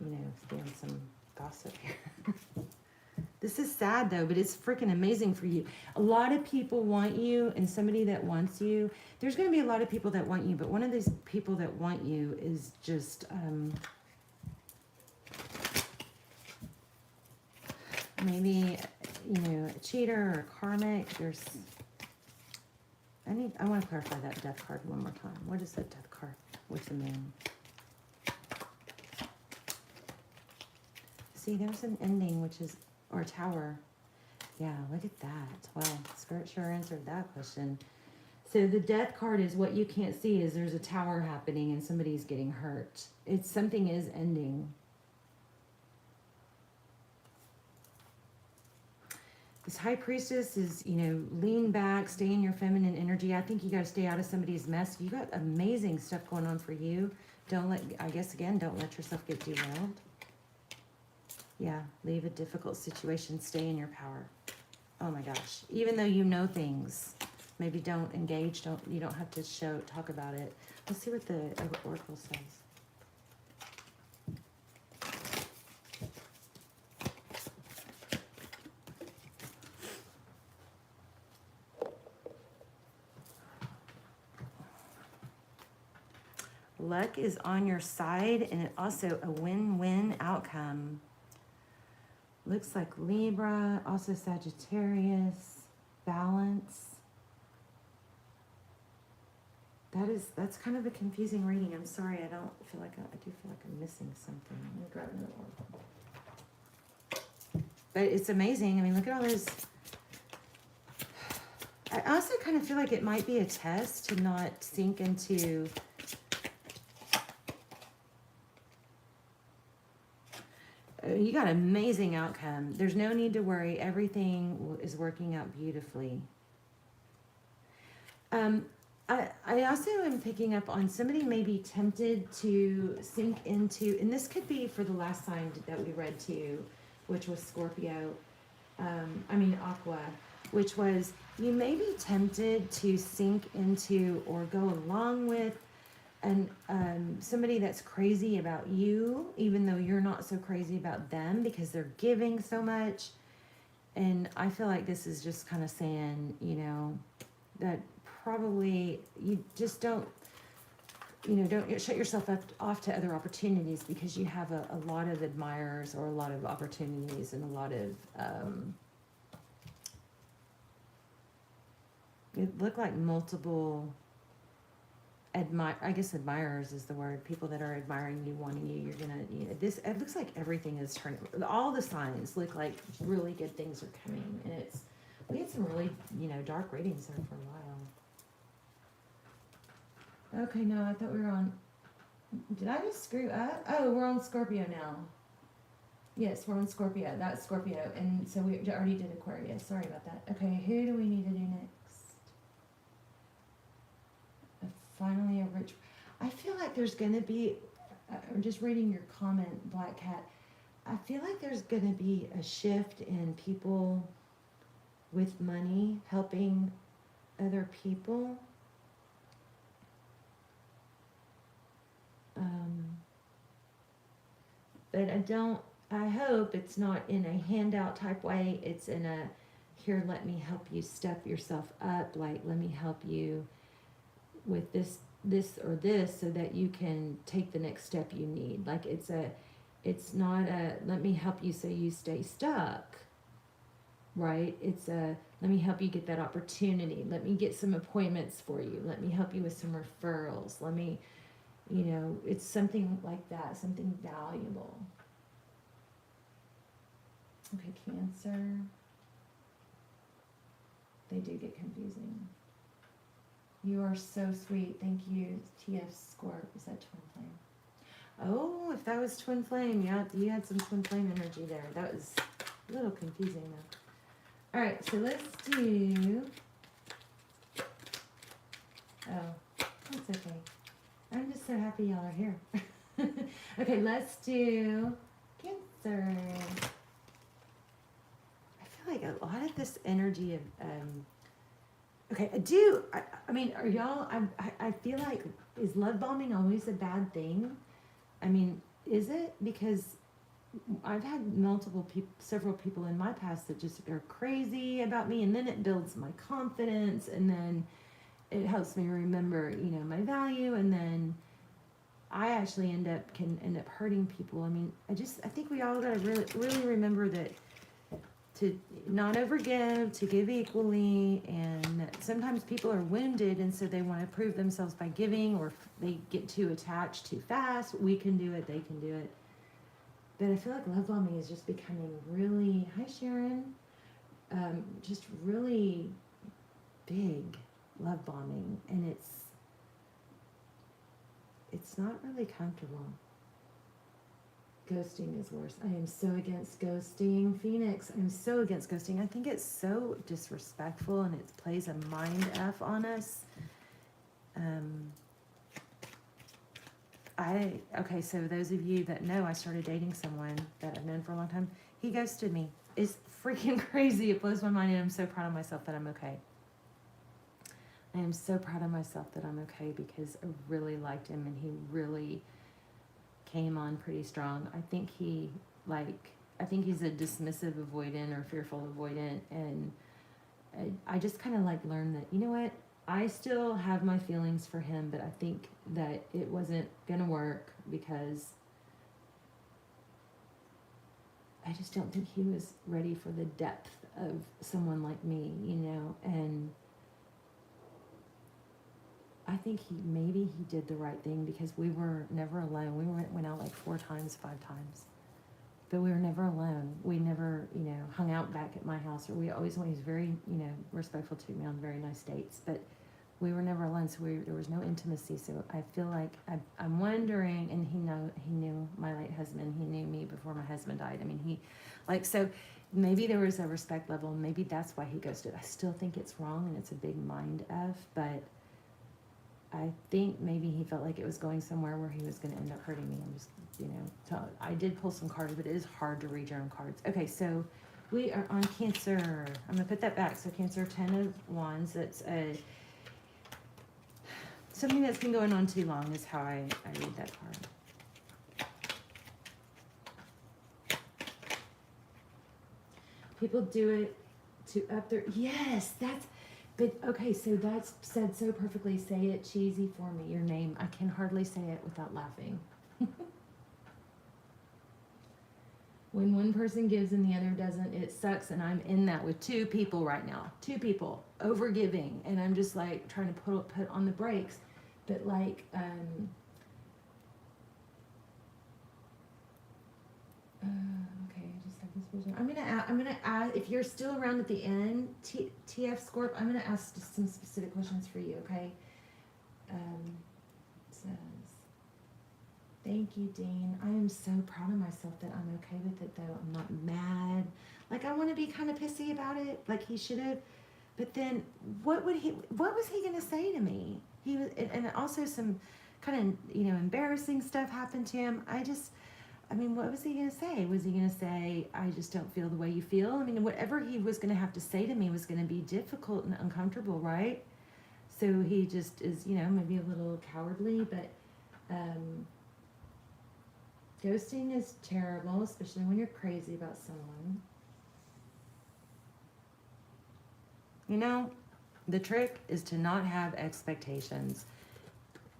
you know, doing some gossip here. This is sad though, but it's freaking amazing for you. A lot of people want you, and somebody that wants you. There's going to be a lot of people that want you, but one of these people that want you is just, maybe, you know, a cheater or karmic. There's, I want to clarify that death card one more time. What is that death card with the moon? See, there's an ending, which is, or a tower. Yeah, look at that. Well, Spirit sure answered that question. So the death card is what you can't see is there's a tower happening and somebody's getting hurt. It's something is ending. This High Priestess is, you know, lean back, stay in your feminine energy. I think you got to stay out of somebody's mess. You got amazing stuff going on for you. Don't let, I guess again, don't let yourself get derailed. Yeah, leave a difficult situation, stay in your power. Oh my gosh. Even though you know things, maybe don't engage, you don't have to talk about it. Let's see what the oracle says. Luck is on your side, and also a win-win outcome. Looks like Libra, also Sagittarius, balance. that's kind of a confusing reading. I'm sorry, I don't feel like I do feel like I'm missing something. Let me grab another one. But it's amazing. I mean, look at all those. I also kind of feel like it might be a test to not sink into you got an amazing outcome. There's no need to worry. Everything is working out beautifully. I also am picking up on somebody may be tempted to sink into, and this could be for the last sign that we read to you, which was Scorpio, Aqua, which was you may be tempted to sink into or go along with somebody that's crazy about you, even though you're not so crazy about them because they're giving so much. And I feel like this is just kind of saying, you know, that probably you just don't shut yourself off to other opportunities because you have a lot of admirers or a lot of opportunities and a lot of, it looked like multiple admirers is the word. People that are admiring you, wanting you. You're gonna. It looks like everything is turning. All the signs look like really good things are coming, and we had some really dark readings there for a while. Okay, no, I thought we were on. Did I just screw up? Oh, we're on Scorpio now. Yes, we're on Scorpio. That's Scorpio, and so we already did Aquarius. Sorry about that. Okay, who do we need to do next? Finally a rich. I feel like there's going to be, I'm just reading your comment, Black Cat. I feel like there's going to be a shift in people with money helping other people. But I hope it's not in a handout type way. It's in a, here, let me help you step yourself up. Like, let me help you with this or this so that you can take the next step you need. Like it's not a let me help you so you stay stuck, right? It's a let me help you get that opportunity. Let me get some appointments for you. Let me help you with some referrals. Let me, it's something like that, something valuable. Okay, Cancer. They do get confusing. You are so sweet. Thank you, TF Scorp. Is that Twin Flame? Oh, if that was Twin Flame, you had some Twin Flame energy there. That was a little confusing though. All right, so let's do. Oh, that's okay. I'm just so happy y'all are here. Okay, let's do Cancer. I feel like a lot of this energy of okay, I mean, are y'all, I feel like, is love bombing always a bad thing? I mean, is it? Because I've had several people in my past that just are crazy about me, and then it builds my confidence, and then it helps me remember, my value, and then I actually can end up hurting people. I mean, I think we all gotta really, really remember that to not overgive, to give equally, and sometimes people are wounded and so they want to prove themselves by giving, or they get too attached too fast. We can do it, they can do it. But I feel like love bombing is just becoming really, hi Sharon, just really big love bombing, and it's not really comfortable. Ghosting is worse. I am so against ghosting. Phoenix, I'm so against ghosting. I think it's so disrespectful and it plays a mind F on us. Okay, so those of you that know, I started dating someone that I've known for a long time. He ghosted me. It's freaking crazy. It blows my mind, and I'm so proud of myself that I'm okay. I am so proud of myself that I'm okay because I really liked him and he really came on pretty strong. I think he's a dismissive avoidant or fearful avoidant, and I just kind of learned that, you know what, I still have my feelings for him, but I think that it wasn't gonna work because I just don't think he was ready for the depth of someone like me, and I think maybe he did the right thing because we were never alone. We went out like 4 times, 5 times. But we were never alone. We never, you know, hung out back at my house, or he was very, you know, respectful to me on very nice dates. But we were never alone, so there was no intimacy. So I feel like I'm wondering, and he knew my late husband. He knew me before my husband died. I mean, so maybe there was a respect level. Maybe that's why he ghosted. I still think it's wrong, and it's a big mind F, but I think maybe he felt like it was going somewhere where he was going to end up hurting me. I'm just, you know, I did pull some cards, but it is hard to read your own cards. Okay, so we are on Cancer. I'm going to put that back. So Cancer, 10 of Wands. That's something that's been going on too long is how I read that card. People do it to up their, yes, that's, but okay, so that's said so perfectly. Say it cheesy for me, your name. I can hardly say it without laughing. When one person gives and the other doesn't, it sucks. And I'm in that with 2 people right now. 2 people over giving. And I'm just like trying to put on the brakes. But like, okay, I just have this vision. I'm gonna ask, if you're still around at the end, TF Scorp, I'm gonna ask just some specific questions for you, okay? It says, thank you, Dean. I am so proud of myself that I'm okay with it, though. I'm not mad. Like, I want to be kind of pissy about it, like he should have. But then, what was he gonna say to me? He was, and also some kind of, you know, embarrassing stuff happened to him. I mean, what was he going to say? Was he going to say, I just don't feel the way you feel? I mean, whatever he was going to have to say to me was going to be difficult and uncomfortable, right? So he just is, you know, maybe a little cowardly, but ghosting is terrible, especially when you're crazy about someone. You know, the trick is to not have expectations.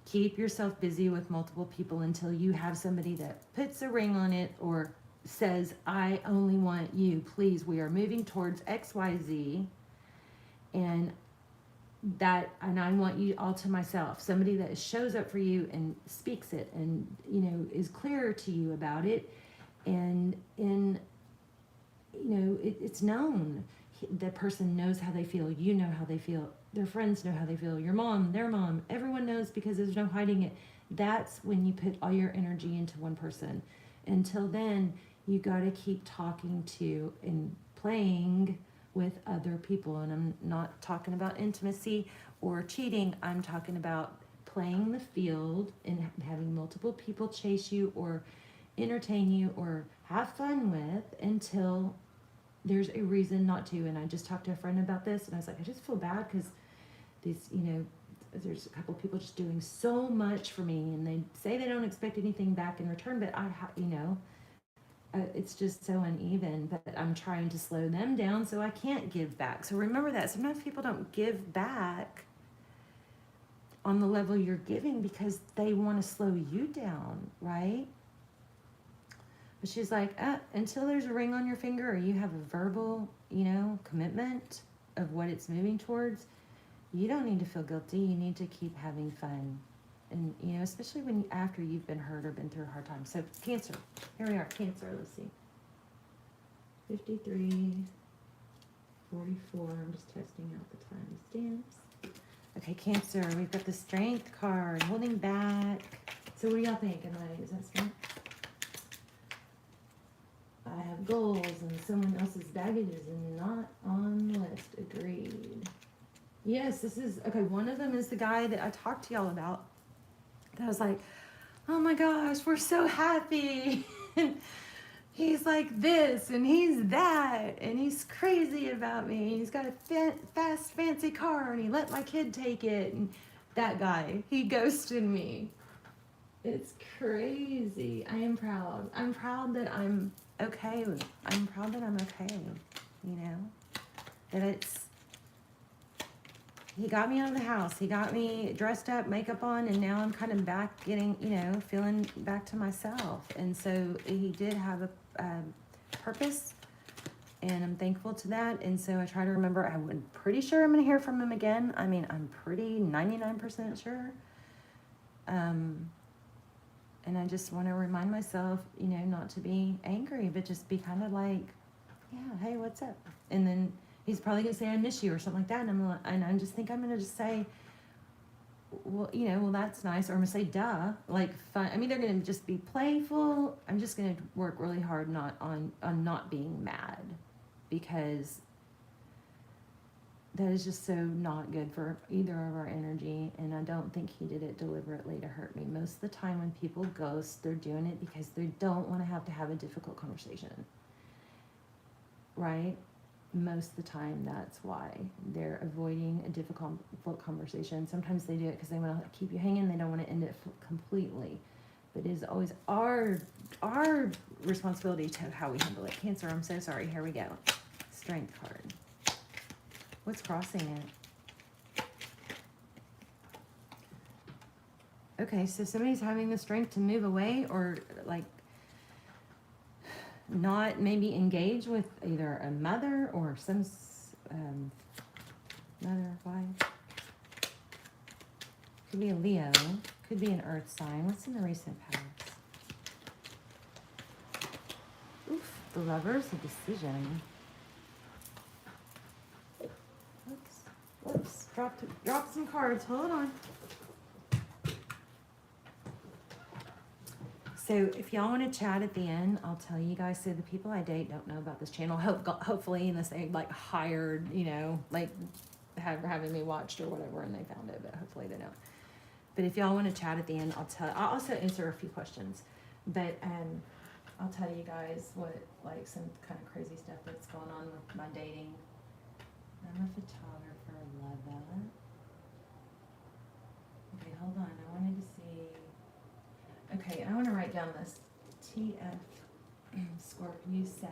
Keep yourself busy with multiple people until you have somebody that puts a ring on it or says, I only want you, please, we are moving towards XYZ, and I want you all to myself. Somebody that shows up for you and speaks it and, you know, is clear to you about it, and you know, it's known. The person knows how they feel, you know how they feel, their friends know how they feel, your mom, their mom, everyone knows, because there's no hiding it. That's when you put all your energy into one person. Until then, you got to keep talking to and playing with other people. And I'm not talking about intimacy or cheating. I'm talking about playing the field and having multiple people chase you or entertain you or have fun with until there's a reason not to. And I just talked to a friend about this, and I was like, I just feel bad because these, you know, there's a couple of people just doing so much for me, and they say they don't expect anything back in return, but you know, it's just so uneven. But I'm trying to slow them down so I can't give back. So remember that sometimes people don't give back on the level you're giving because they want to slow you down, right? But she's like, until there's a ring on your finger or you have a verbal, you know, commitment of what it's moving towards, you don't need to feel guilty. You need to keep having fun. And, you know, especially when after you've been hurt or been through a hard time. So Cancer, here we are, Cancer, let's see. 53, 44, I'm just testing out the time stamps. Okay, Cancer, we've got the Strength card, holding back. So what do y'all think? Is that Strength? I have goals and someone else's baggage is not on the list. Agreed. Yes, this is, okay, one of them is the guy that I talked to y'all about. That was like, oh my gosh, we're so happy. And he's like this and he's that and he's crazy about me. He's got a fast, fancy car and he let my kid take it. And that guy, he ghosted me. It's crazy. I am proud. I'm proud that I'm okay. I'm proud that I'm okay, you know, that he got me out of the house. He got me dressed up, makeup on, and now I'm kind of back getting, you know, feeling back to myself. And so he did have a purpose, and I'm thankful to that. And so I try to remember, I'm pretty sure I'm going to hear from him again. I mean, I'm pretty 99% sure. And I just want to remind myself, you know, not to be angry, but just be kind of like, yeah, hey, what's up? And then he's probably going to say, I miss you or something like that. And I just think I'm going to just say, well, you know, well, that's nice. Or I'm going to say, duh, like fun. I mean, they're going to just be playful. I'm just going to work really hard on not being mad, because that is just so not good for either of our energy. And I don't think he did it deliberately to hurt me. Most of the time when people ghost, they're doing it because they don't want to have a difficult conversation, right? Most of the time, that's why they're avoiding a difficult conversation. Sometimes they do it because they want to keep you hanging. They don't want to end it completely. But it is always our responsibility to how we handle it. Cancer, I'm so sorry. Here we go. Strength card. What's crossing it? Okay, so somebody's having the strength to move away, or like not maybe engage with either a mother or some mother, wife. Could be a Leo, could be an earth sign. What's in the recent past? Oof, the Lovers, a decision. Whoops, dropped some cards, hold on. So if y'all want to chat at the end, I'll tell you guys. So the people I date don't know about this channel. Hopefully, unless they like hired, you know, like having me watched or whatever, and they found it. But hopefully they don't. But if y'all want to chat at the end, I'll also answer a few questions. But I'll tell you guys what, like, some kind of crazy stuff that's going on with my dating. I'm a photographer, love that. Okay, hold on. I wanted to see. Okay, I want to write down this. TF Scorpio said,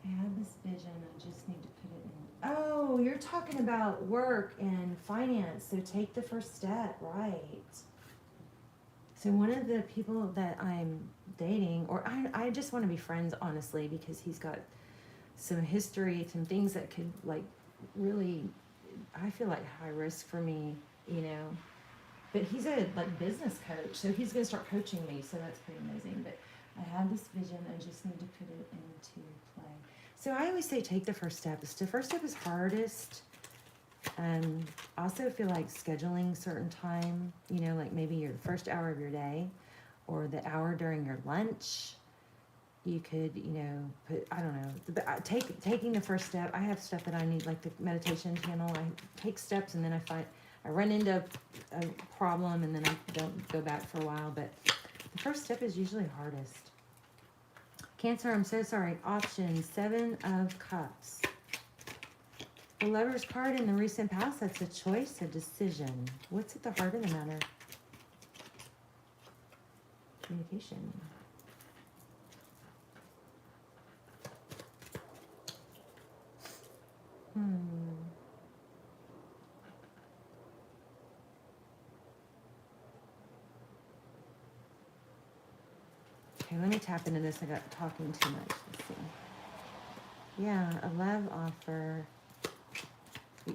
I had this vision, I just need to put it in. Oh, you're talking about work and finance, so take the first step, right? So one of the people that I'm dating, or I just want to be friends, honestly, because he's got some history, some things that could, like, really, I feel like high risk for me, you know. But he's a like business coach, so he's gonna start coaching me, so that's pretty amazing. But I have this vision, I just need to put it into play. So I always say take the first step. The first step is hardest. I also feel like scheduling certain time, you know, like maybe your first hour of your day or the hour during your lunch. You could, you know, put, I don't know, taking the first step. I have stuff that I need, like the meditation channel. I take steps and then I run into a problem and then I don't go back for a while, but the first step is usually hardest. Cancer, I'm so sorry. Option 7 of Cups. The Lover's card in the recent past, that's a choice, a decision. What's at the heart of the matter? Communication. Okay, let me tap into this. I got talking too much. Let's see. Yeah, a love offer.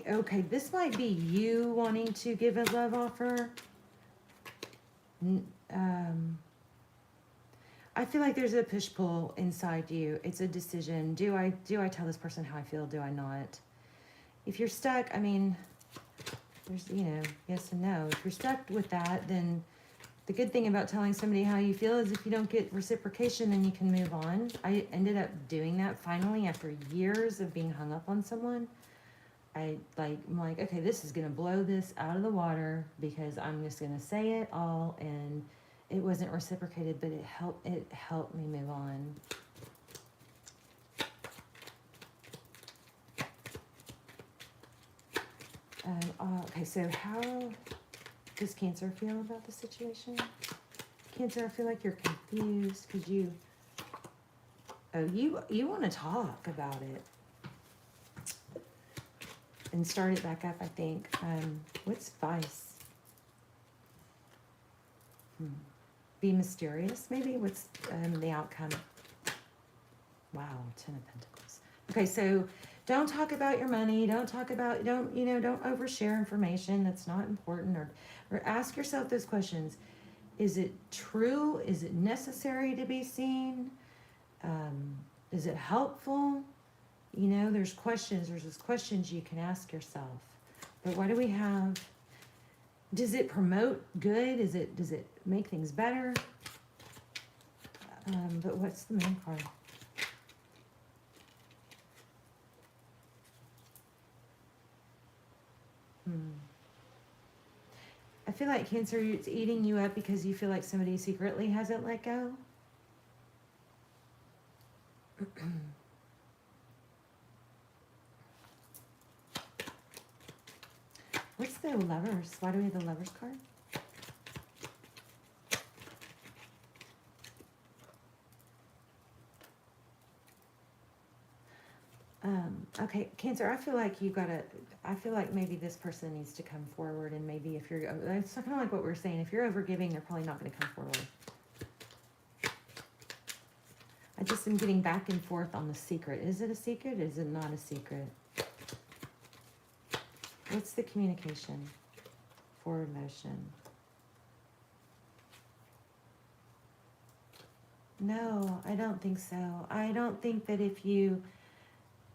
Okay, this might be you wanting to give a love offer. I feel like there's a push-pull inside you. It's a decision. Do I tell this person how I feel? Do I not? If you're stuck, I mean, there's, you know, yes and no. If you're stuck with that, then the good thing about telling somebody how you feel is if you don't get reciprocation, then you can move on. I ended up doing that finally after years of being hung up on someone. I'm like, okay, this is going to blow this out of the water because I'm just going to say it all, and it wasn't reciprocated, but it helped me move on. Okay, so how does Cancer feel about the situation? Cancer, I feel like you're confused because you want to talk about it and start it back up, I think. What's Vice? Be mysterious, maybe? What's the outcome? Wow, 10 of Pentacles. Okay, so don't talk about your money. Don't overshare information that's not important, or ask yourself those questions. Is it true? Is it necessary to be seen? Is it helpful? You know, there's those questions you can ask yourself. But what do we have? Does it promote good? Does it make things better? But what's the main card? I feel like Cancer, it's eating you up because you feel like somebody secretly hasn't let go. What's the Lovers? Why do we have the Lovers card? Okay, Cancer, I feel like I feel like maybe this person needs to come forward, and maybe if you're, it's kind of like what we're saying, if you're overgiving, they're probably not going to come forward. I just am getting back and forth on the secret. Is it a secret? Is it not a secret? What's the communication? Forward motion. No, I don't think so. I don't think that if you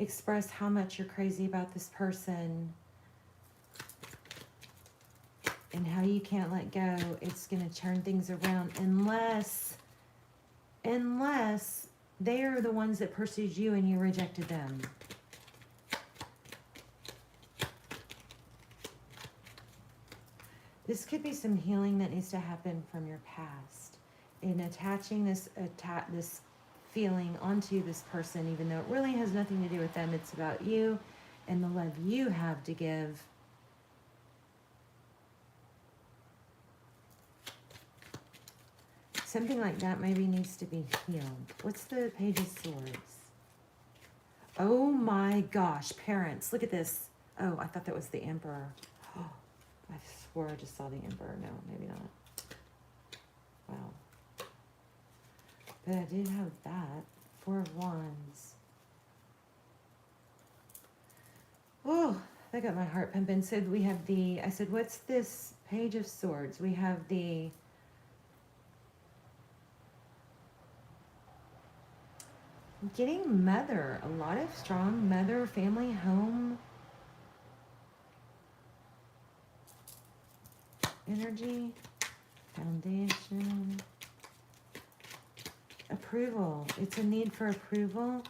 express how much you're crazy about this person and how you can't let go, it's going to turn things around unless they are the ones that pursued you and you rejected them. This could be some healing that needs to happen from your past in attaching this feeling onto this person, even though it really has nothing to do with them. It's about you and the love you have to give. Something like that maybe needs to be healed. What's the Page of Swords? Oh my gosh, parents, look at this. Oh, I thought that was the Emperor. Oh, I swore I just saw the Emperor. No, maybe not. Wow. But I did have that. 4 of Wands. Oh, that got my heart pumping. So we have I said, what's this Page of Swords? We have the getting mother. A lot of strong mother, family, home energy, foundation. Approval. It's a need for approval.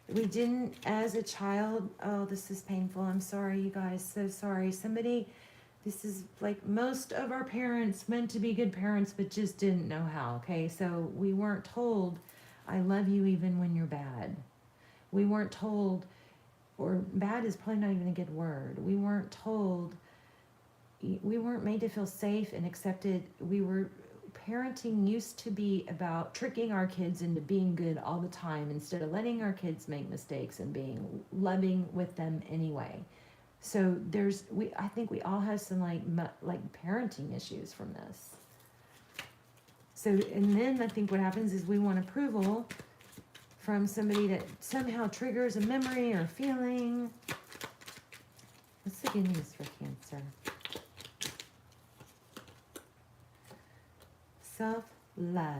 We didn't, as a child, oh, this is painful. I'm sorry, you guys. So sorry. This is like most of our parents meant to be good parents, but just didn't know how, okay? So we weren't told, I love you even when you're bad. We weren't told, or bad is probably not even a good word. We weren't told, we weren't made to feel safe and accepted. Parenting used to be about tricking our kids into being good all the time instead of letting our kids make mistakes and being loving with them anyway. So I think we all have some like parenting issues from this. So, and then I think what happens is we want approval from somebody that somehow triggers a memory or feeling. What's the good news for Cancer? Self-love,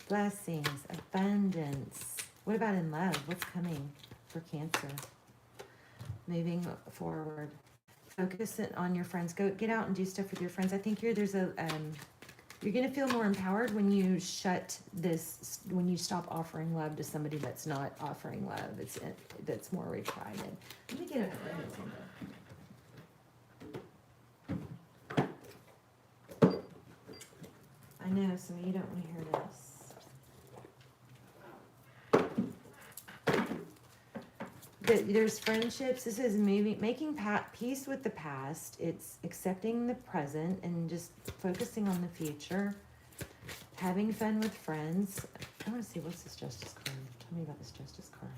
blessings, abundance. What about in love? What's coming for Cancer? Moving forward. Focus it on your friends. Go get out and do stuff with your friends. I think you're going to feel more empowered when you when you stop offering love to somebody that's not offering love. That's more requited. Let me get an abundance symbol. I know some of you don't want to hear this. There's friendships. This is making peace with the past. It's accepting the present and just focusing on the future. Having fun with friends. I want to see, what's this Justice card? Tell me about this Justice card.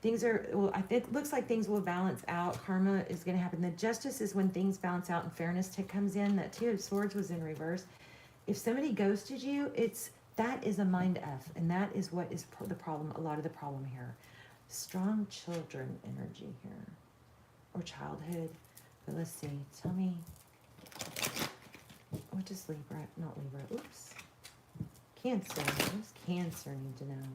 things are, well, it looks like things will balance out. Karma is going to happen. The Justice is when things balance out and fairness comes in. That Two of Swords was in reverse. If somebody ghosted you, that is a mind F, and that is what is the problem, a lot of the problem here. Strong children energy here, or childhood. But let's see, tell me, what does Libra, not Libra, oops. Cancer, what does Cancer need to know?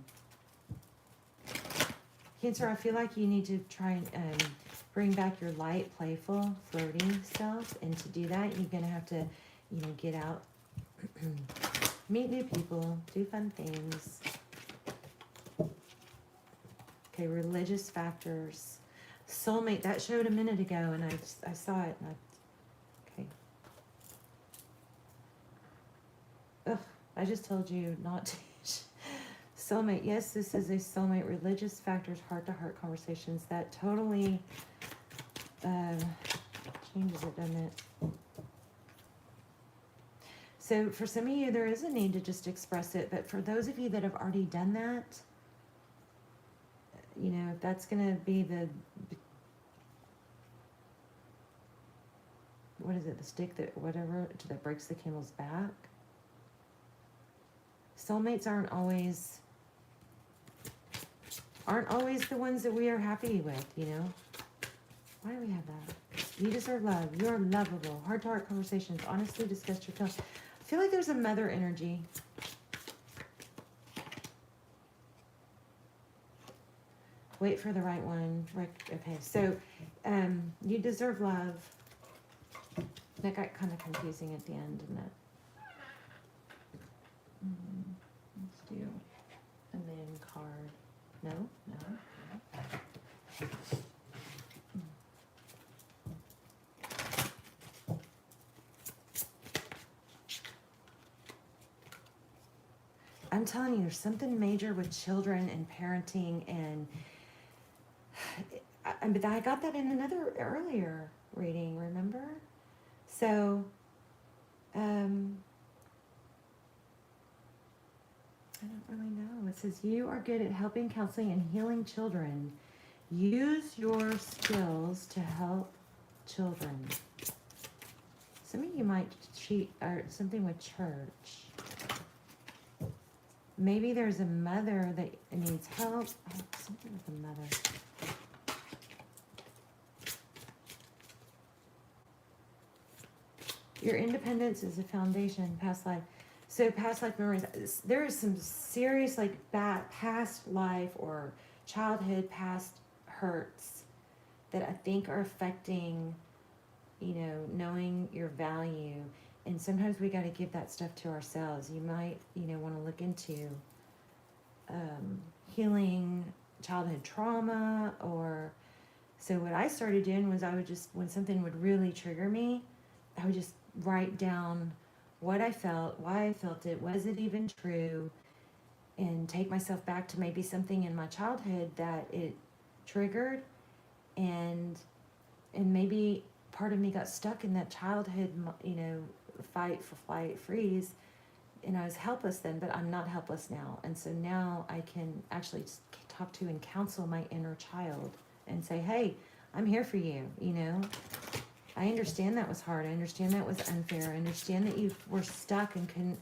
Cancer, I feel like you need to try and bring back your light, playful, flirty self. And to do that, you're going to have to, get out, meet new people, do fun things. Okay, religious factors. Soulmate, that showed a minute ago, and I saw it. And okay. Ugh, I just told you not to. Soulmate, yes, this is a soulmate. Religious factors, heart-to-heart conversations. That totally changes it, doesn't it? So for some of you, there is a need to just express it. But for those of you that have already done that, if that's going to be the, what is it, the stick that, whatever, that breaks the camel's back. Soulmates aren't always the ones that we are happy with, Why do we have that? You deserve love. You are lovable. Heart-to-heart conversations. Honestly discuss your feelings. I feel like there's a mother energy. Wait for the right one. Okay, so you deserve love. That got kind of confusing at the end, didn't it? Let's do a man card. No. I'm telling you, there's something major with children and parenting, but I got that in another earlier reading, remember? So, I don't really know. It says, you are good at helping, counseling, and healing children. Use your skills to help children. Some of you might cheat or something with church. Maybe there's a mother that needs help. Oh, something with a mother. Your independence is a foundation, past life. So past life memories, there is some serious past life or childhood past hurts that I think are affecting, knowing your value. And sometimes we got to give that stuff to ourselves. You might, want to look into healing childhood trauma so what I started doing was I would just, when something would really trigger me, I would just write down what I felt, why I felt it, was it even true, and take myself back to maybe something in my childhood that it triggered, and maybe part of me got stuck in that childhood, fight for flight, freeze, and I was helpless then, but I'm not helpless now. And so now I can actually talk to and counsel my inner child and say, hey, I'm here for you, I understand that was hard. I understand that was unfair. I understand that you were stuck and couldn't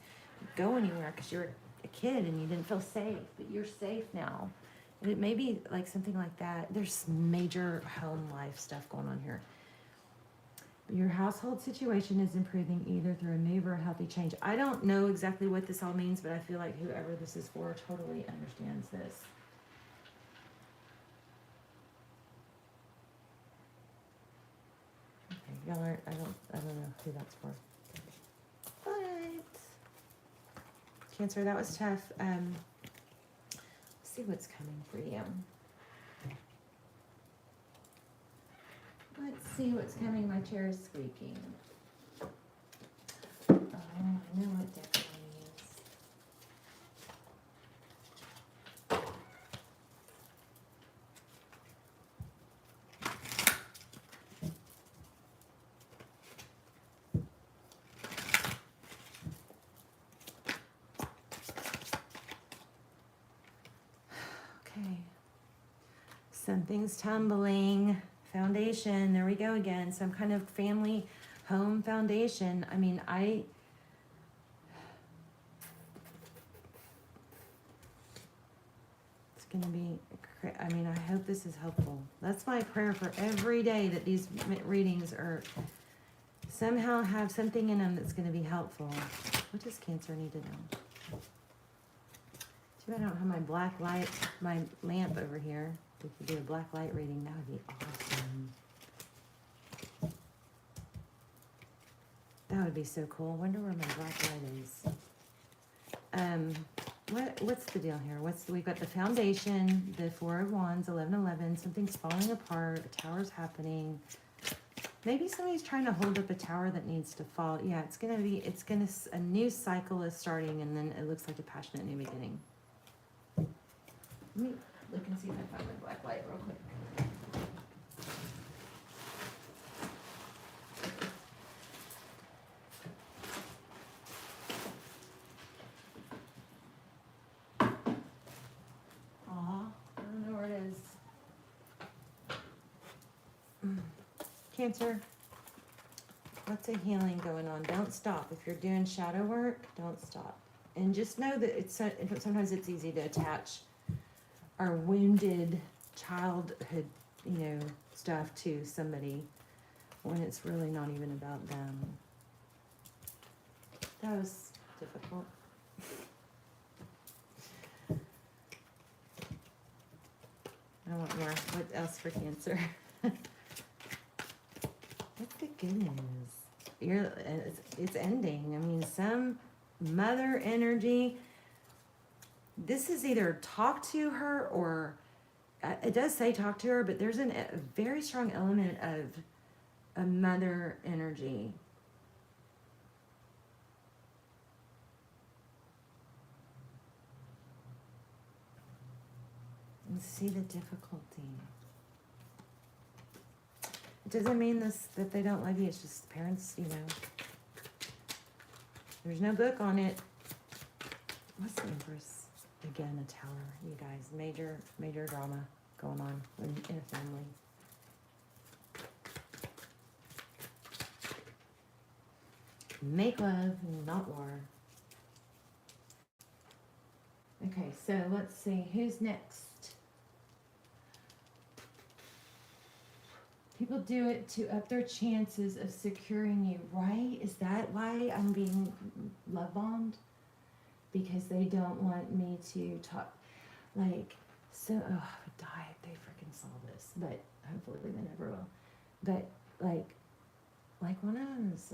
go anywhere because you're a kid and you didn't feel safe, but you're safe now. And it may be like something like that. There's major home life stuff going on here. Your household situation is improving either through a move or a healthy change. I don't know exactly what this all means, but I feel like whoever this is for totally understands this. Okay, y'all aren't, I don't know who that's for. But Cancer, that was tough. Let's see what's coming for you. Let's see what's coming. My chair is squeaking. Oh, I know what deck I use. Okay. Something's tumbling. Foundation. There we go again. Some kind of family home foundation. I mean, it's going to be, I mean, I hope this is helpful. That's my prayer for every day, that these readings are somehow have something in them that's going to be helpful. What does Cancer need to know? Too bad I don't have my black light, my lamp over here. We could do a black light reading. That would be awesome. That would be so cool. I wonder where my black light is. What's the deal here? We've got the foundation, the Four of Wands, 1111. Something's falling apart. A tower's happening. Maybe somebody's trying to hold up a tower that needs to fall. Yeah, a new cycle is starting, and then it looks like a passionate new beginning. Let me look and see if I find my black light real quick. I don't know where it is. Cancer, lots of healing going on. Don't stop. If you're doing shadow work, don't stop. And just know that sometimes it's easy to attach our wounded childhood, stuff to somebody when it's really not even about them. That was difficult. I want more. What else for Cancer? What's the good news? It's ending. I mean, some mother energy. This is either talk to her, or it does say talk to her, but there's a very strong element of a mother energy. And see the difficulty. It doesn't mean that they don't love you. It's just parents, There's no book on it. What's the Empress? Again, a tower, you guys. Major drama going on in a family. Make love, not war. Okay, so let's see. Who's next? People do it to up their chances of securing you, right? Is that why I'm being love bombed? Because they don't want me to talk, I would die if they freaking saw this, but hopefully they never will. But like one of them is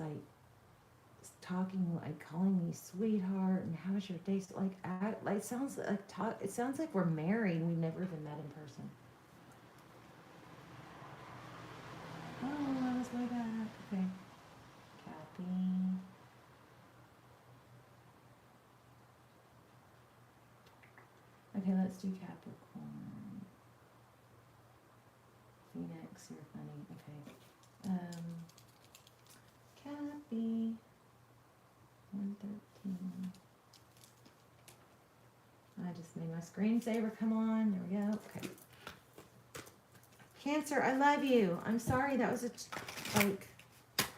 talking, calling me sweetheart, and how's your day? It sounds like we're married. We've never even met in person. Oh, that was way back. Okay, Cappy. Okay, let's do Capricorn. Phoenix, you're funny. Okay. Cappy. 113. I just made my screensaver come on. There we go. Okay. Cancer, I love you. I'm sorry that was a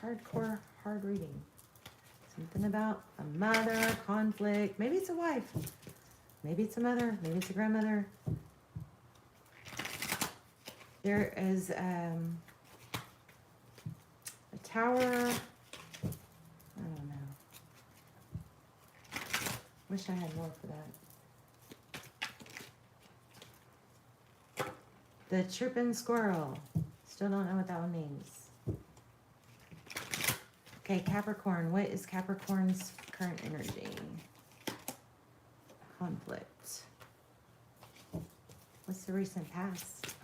hardcore, hard reading. Something about a mother, conflict. Maybe it's a wife. Maybe it's a mother. Maybe it's a grandmother. There is a tower. I don't know. Wish I had more for that. The chirping squirrel. Still don't know what that one means. Okay, Capricorn. What is Capricorn's current energy? Conflict. What's the recent past?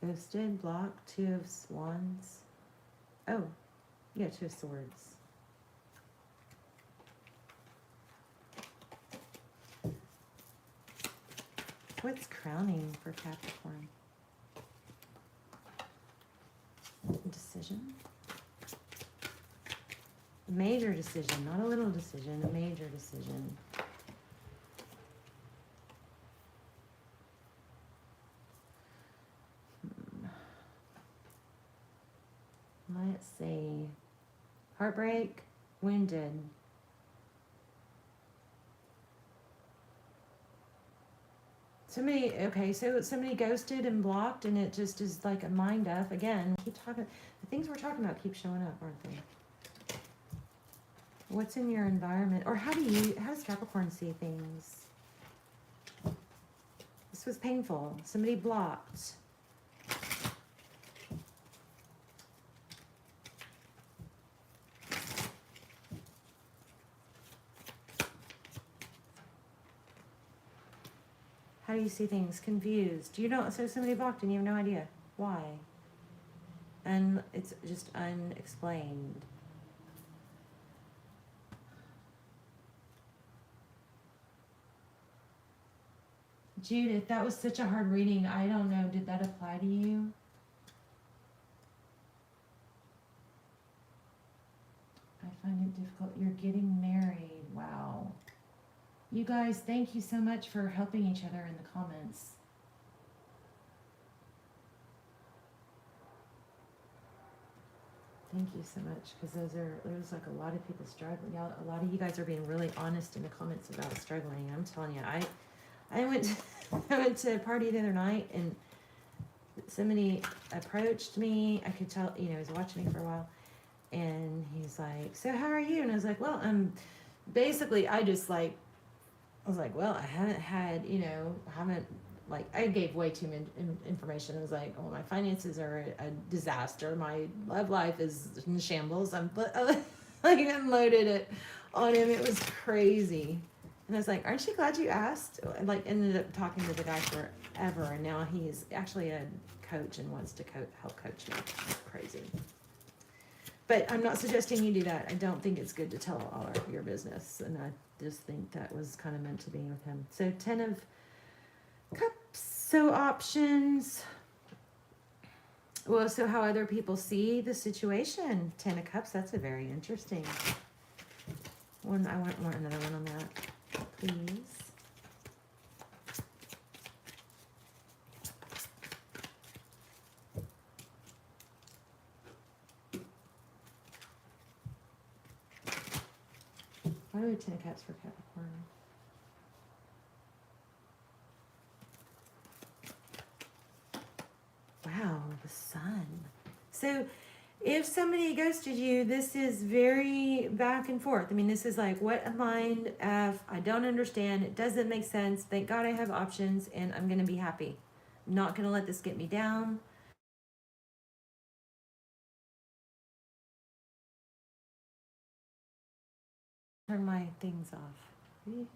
Ghosted, blocked, Two of Wands. Oh, yeah, Two of Swords. What's crowning for Capricorn? Decision? Major decision, not a little decision, a major. your decision? Let's see. Heartbreak, wounded. Somebody, okay, so somebody ghosted and blocked, and it just is like a mind up. Again, keep talking. The things we're talking about keep showing up, aren't they? What's in your environment? Or how does Capricorn see things? This was painful. Somebody blocked. How do you see things? Confused. You don't, so somebody blocked and you have no idea why. And it's just unexplained. Judith, that was such a hard reading. I don't know, did that apply to you? I find it difficult. You're getting married. Wow. You guys, thank you so much for helping each other in the comments. Thank you so much, because there's like a lot of people struggling. Y'all, a lot of you guys are being really honest in the comments about struggling. I'm telling you, I went to a party the other night, and somebody approached me. I could tell, you know, he was watching me for a while, and he's like, "So how are you?" And I was like, "Well, basically, I was like, well, I haven't had, you know, I gave way too much information. I was like, oh, my finances are a disaster. My love life is in shambles. I unloaded it on him. It was crazy. And I was like, aren't you glad you asked? Ended up talking to the guy forever. And now he's actually a coach and wants to help coach me. It's crazy. But I'm not suggesting you do that. I don't think it's good to tell all your business. And I just think that was kind of meant to be with him. So 10 of Cups. So options. Well, so how other people see the situation. 10 of Cups. That's a very interesting one. I want another one on that, please. Why do we have 10 of Cups for Capricorn? Wow, the Sun. So if somebody ghosted you, this is very back and forth. I mean, this is like, what a mind F. I don't understand. It doesn't make sense. Thank God I have options, and I'm going to be happy. I'm not going to let this get me down. Turn my things off. Okay.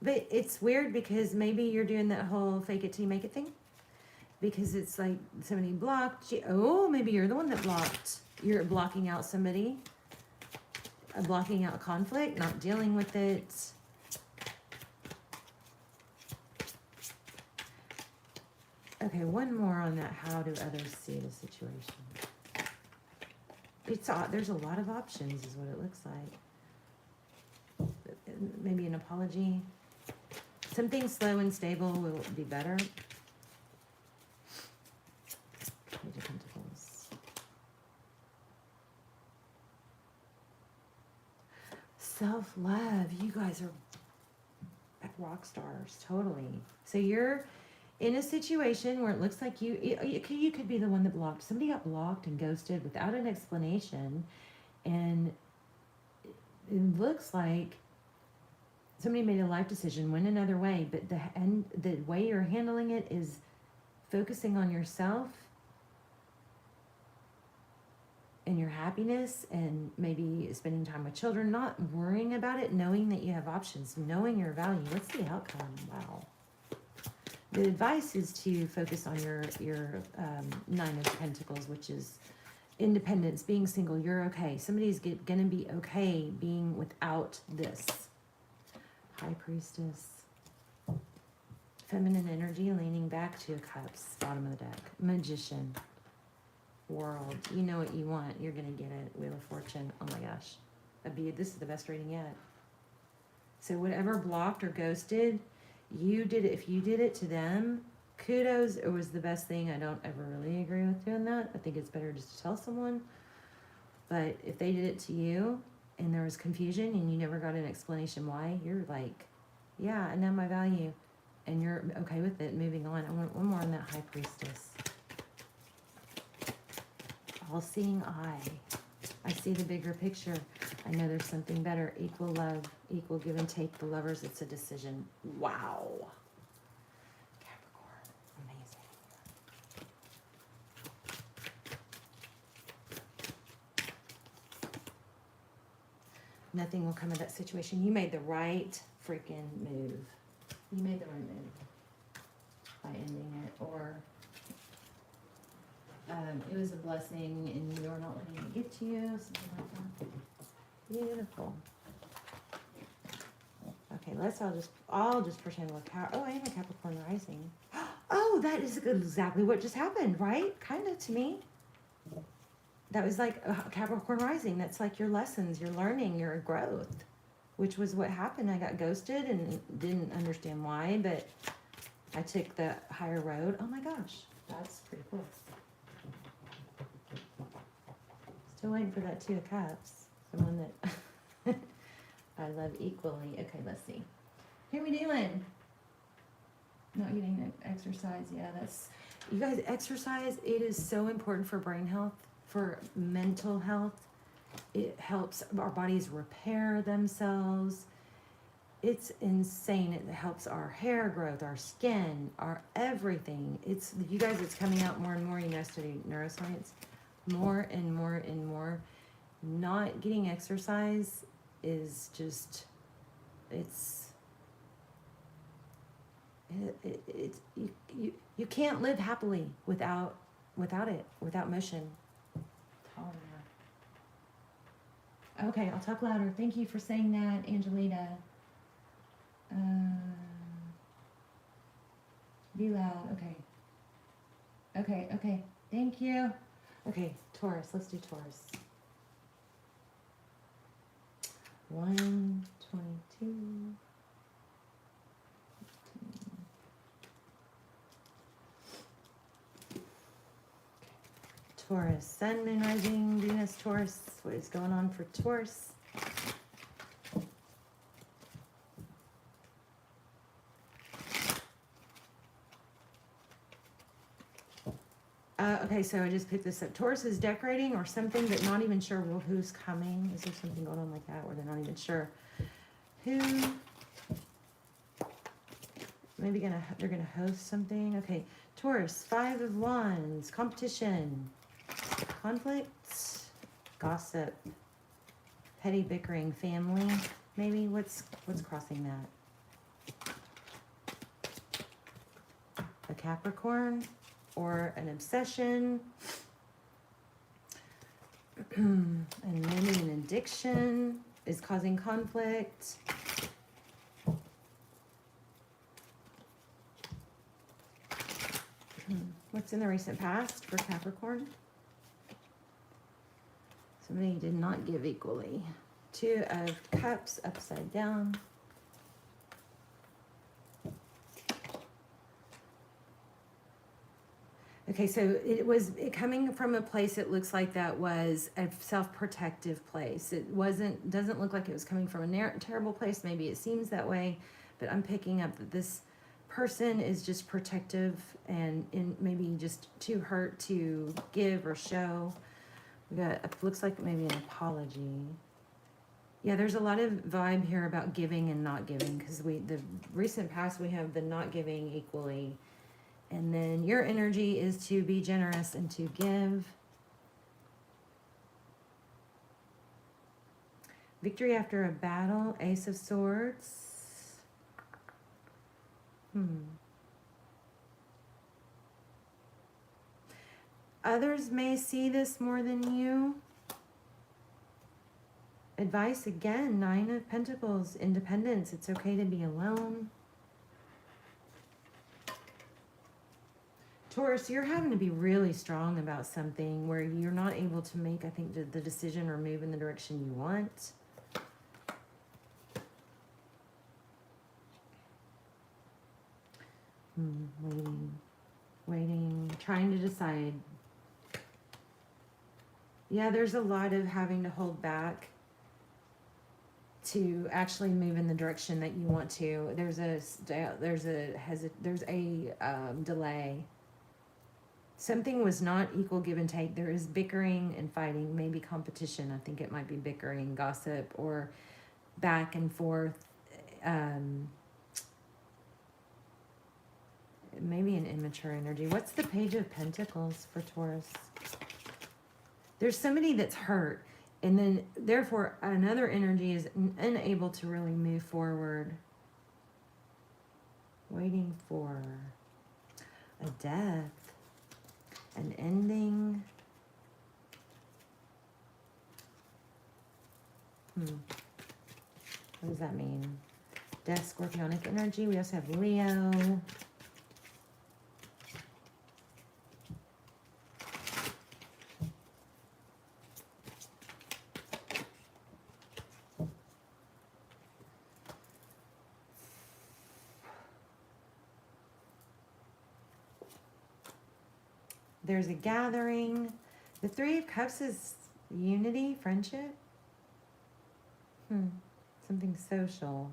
But it's weird because maybe you're doing that whole fake it till you make it thing. Because it's like somebody blocked you. Oh, maybe you're the one that blocked. You're blocking out somebody. Blocking out conflict, not dealing with it. Okay, one more on that. How do others see the situation? There's a lot of options is what it looks like. Maybe an apology. Something slow and stable will be better. Page of Pentacles. Self-love. You guys are rock stars, totally. So you're in a situation where it looks like you could be the one that blocked. Somebody got blocked and ghosted without an explanation, and it looks like somebody made a life decision, went another way, but the way you're handling it is focusing on yourself and your happiness, and maybe spending time with children, not worrying about it, knowing that you have options, knowing your value. What's the outcome? Wow. The advice is to focus on your 9 of Pentacles, which is independence, being single. You're okay. Somebody's going to be okay being without this. High Priestess. Feminine energy, leaning back, 2 of Cups, bottom of the deck. Magician. World. You know what you want. You're going to get it. Wheel of Fortune. Oh my gosh. This is the best reading yet. So whatever blocked or ghosted, you did it. If you did it to them, kudos. It was the best thing. I don't ever really agree with doing that. I think it's better just to tell someone. But if they did it to you and there was confusion and you never got an explanation why, you're like, yeah, I know my value. And you're okay with it. Moving on. I want one more on that High Priestess. All-seeing eye. I see the bigger picture. I know there's something better. Equal love, equal give and take. The Lovers, it's a decision. Wow. Capricorn, amazing. Nothing will come of that situation. You made the right freaking move. You made the right move by ending it, or it was a blessing and you're not letting it get to you, something like that. Beautiful. Okay, I'll just pretend we're oh, I am a Capricorn rising. Oh, that is exactly what just happened, right? Kind of to me. That was like a Capricorn rising. That's like your lessons, your learning, your growth, which was what happened. I got ghosted and didn't understand why, but I took the higher road. Oh my gosh, that's pretty cool. Still waiting for that 2 of Cups. Someone that I love equally. Okay, let's see. How we doing? Not getting exercise. Yeah, that's... You guys, exercise, it is so important for brain health, for mental health. It helps our bodies repair themselves. It's insane. It helps our hair growth, our skin, our everything. You guys, it's coming out more and more. You know, I study neuroscience. More and more and more. Not getting exercise is just, you can't live happily without it, without motion. Okay, I'll talk louder. Thank you for saying that, Angelita. Be loud. Okay. Okay. Thank you. Okay, Taurus. Let's do Taurus. 122. Taurus. Sun, Moon, Rising, Venus, Taurus. What is going on for Taurus? Okay, so I just picked this up. Taurus is decorating or something, but not even sure who's coming. Is there something going on like that where they're not even sure who? Maybe they're gonna host something. Okay, Taurus, 5 of Wands, competition, conflict, gossip, petty bickering, family. Maybe what's crossing that? A Capricorn. Or an obsession, and maybe an addiction is causing conflict. What's in the recent past for Capricorn? Somebody did not give equally. 2 of Cups upside down. Okay, so it coming from a place, it looks like that was a self-protective place. It doesn't look like it was coming from a terrible place. Maybe it seems that way, but I'm picking up that this person is just protective and maybe just too hurt to give or show. We got, it looks like maybe an apology. Yeah, there's a lot of vibe here about giving and not giving, because the recent past, we have the not giving equally. And then your energy is to be generous and to give. Victory after a battle, Ace of Swords. Others may see this more than you. Advice again, 9 of Pentacles, independence. It's okay to be alone. Taurus, you're having to be really strong about something where you're not able to make, I think, the decision or move in the direction you want. Waiting, trying to decide. Yeah, there's a lot of having to hold back to actually move in the direction that you want to. There's a delay. Something was not equal give and take. There is bickering and fighting, maybe competition. I think it might be bickering, gossip, or back and forth. Maybe an immature energy. What's the Page of Pentacles for Taurus? There's somebody that's hurt, and then therefore another energy is unable to really move forward. Waiting for a death, an ending. What does that mean? Death, Scorpionic energy. We also have Leo. There's a gathering. The Three of Cups is unity, friendship. Something social.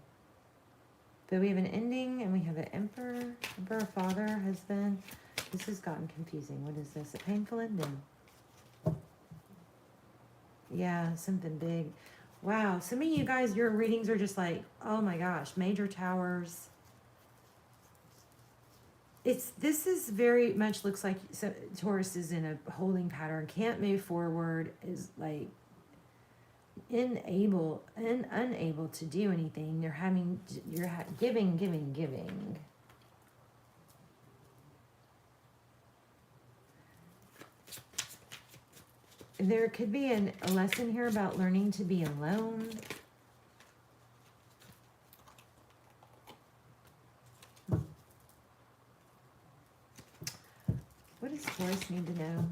But we have an ending and we have an emperor. Emperor, father, husband. This has gotten confusing. What is this? A painful ending. Yeah, something big. Wow. Some of you guys, your readings are just like, oh my gosh, major towers. This is very much looks like Taurus is in a holding pattern, can't move forward, is like unable to do anything. You're giving. There could be a lesson here about learning to be alone. What does Taurus need to know?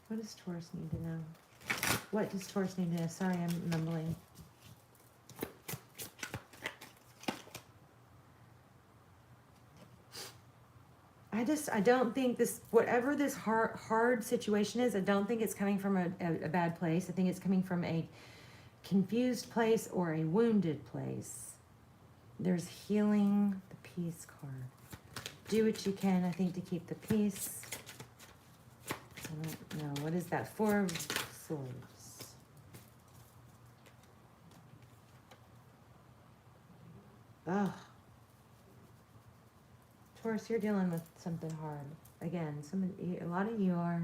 What does Taurus need to know? What does Taurus need to know? Sorry, I'm mumbling. I don't think this, whatever this hard situation is, I don't think it's coming from a bad place. I think it's coming from a confused place or a wounded place. There's healing, the peace card. Do what you can, I think, to keep the peace. I don't know. What is that? Four of Swords. Ugh. Taurus, you're dealing with something hard. Again, a lot of you are.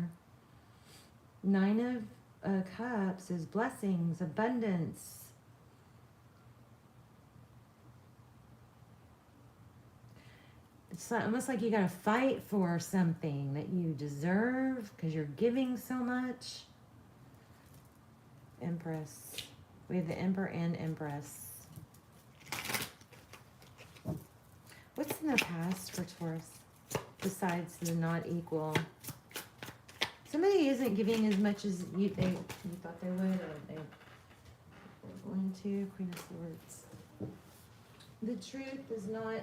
Nine of Cups is blessings, abundance. It's almost like you got to fight for something that you deserve because you're giving so much. Empress. We have the Emperor and Empress. What's in the past for Taurus besides the not equal? Somebody isn't giving as much as you thought they would. Or they were going to. Queen of Swords. The truth is not.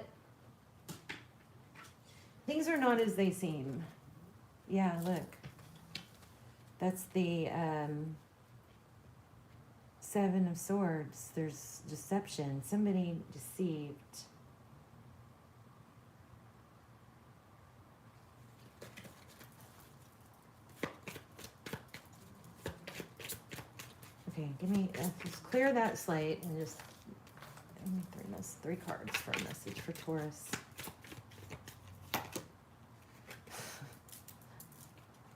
Things are not as they seem. Yeah, look. That's the Seven of Swords. There's deception. Somebody deceived. Okay, give me, just clear that slate and just, let me three cards for a message for Taurus.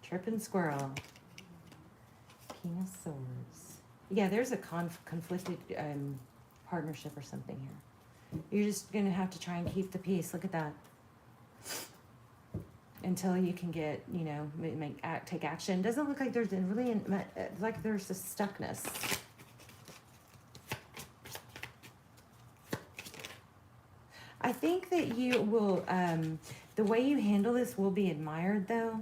Tripping squirrel. King of Swords. Yeah, there's a conflicted partnership or something here. You're just going to have to try and keep the peace. Look at that. until you can get, you know, take action. Doesn't look like there's really, like there's a stuckness. I think that you will, the way you handle this will be admired though.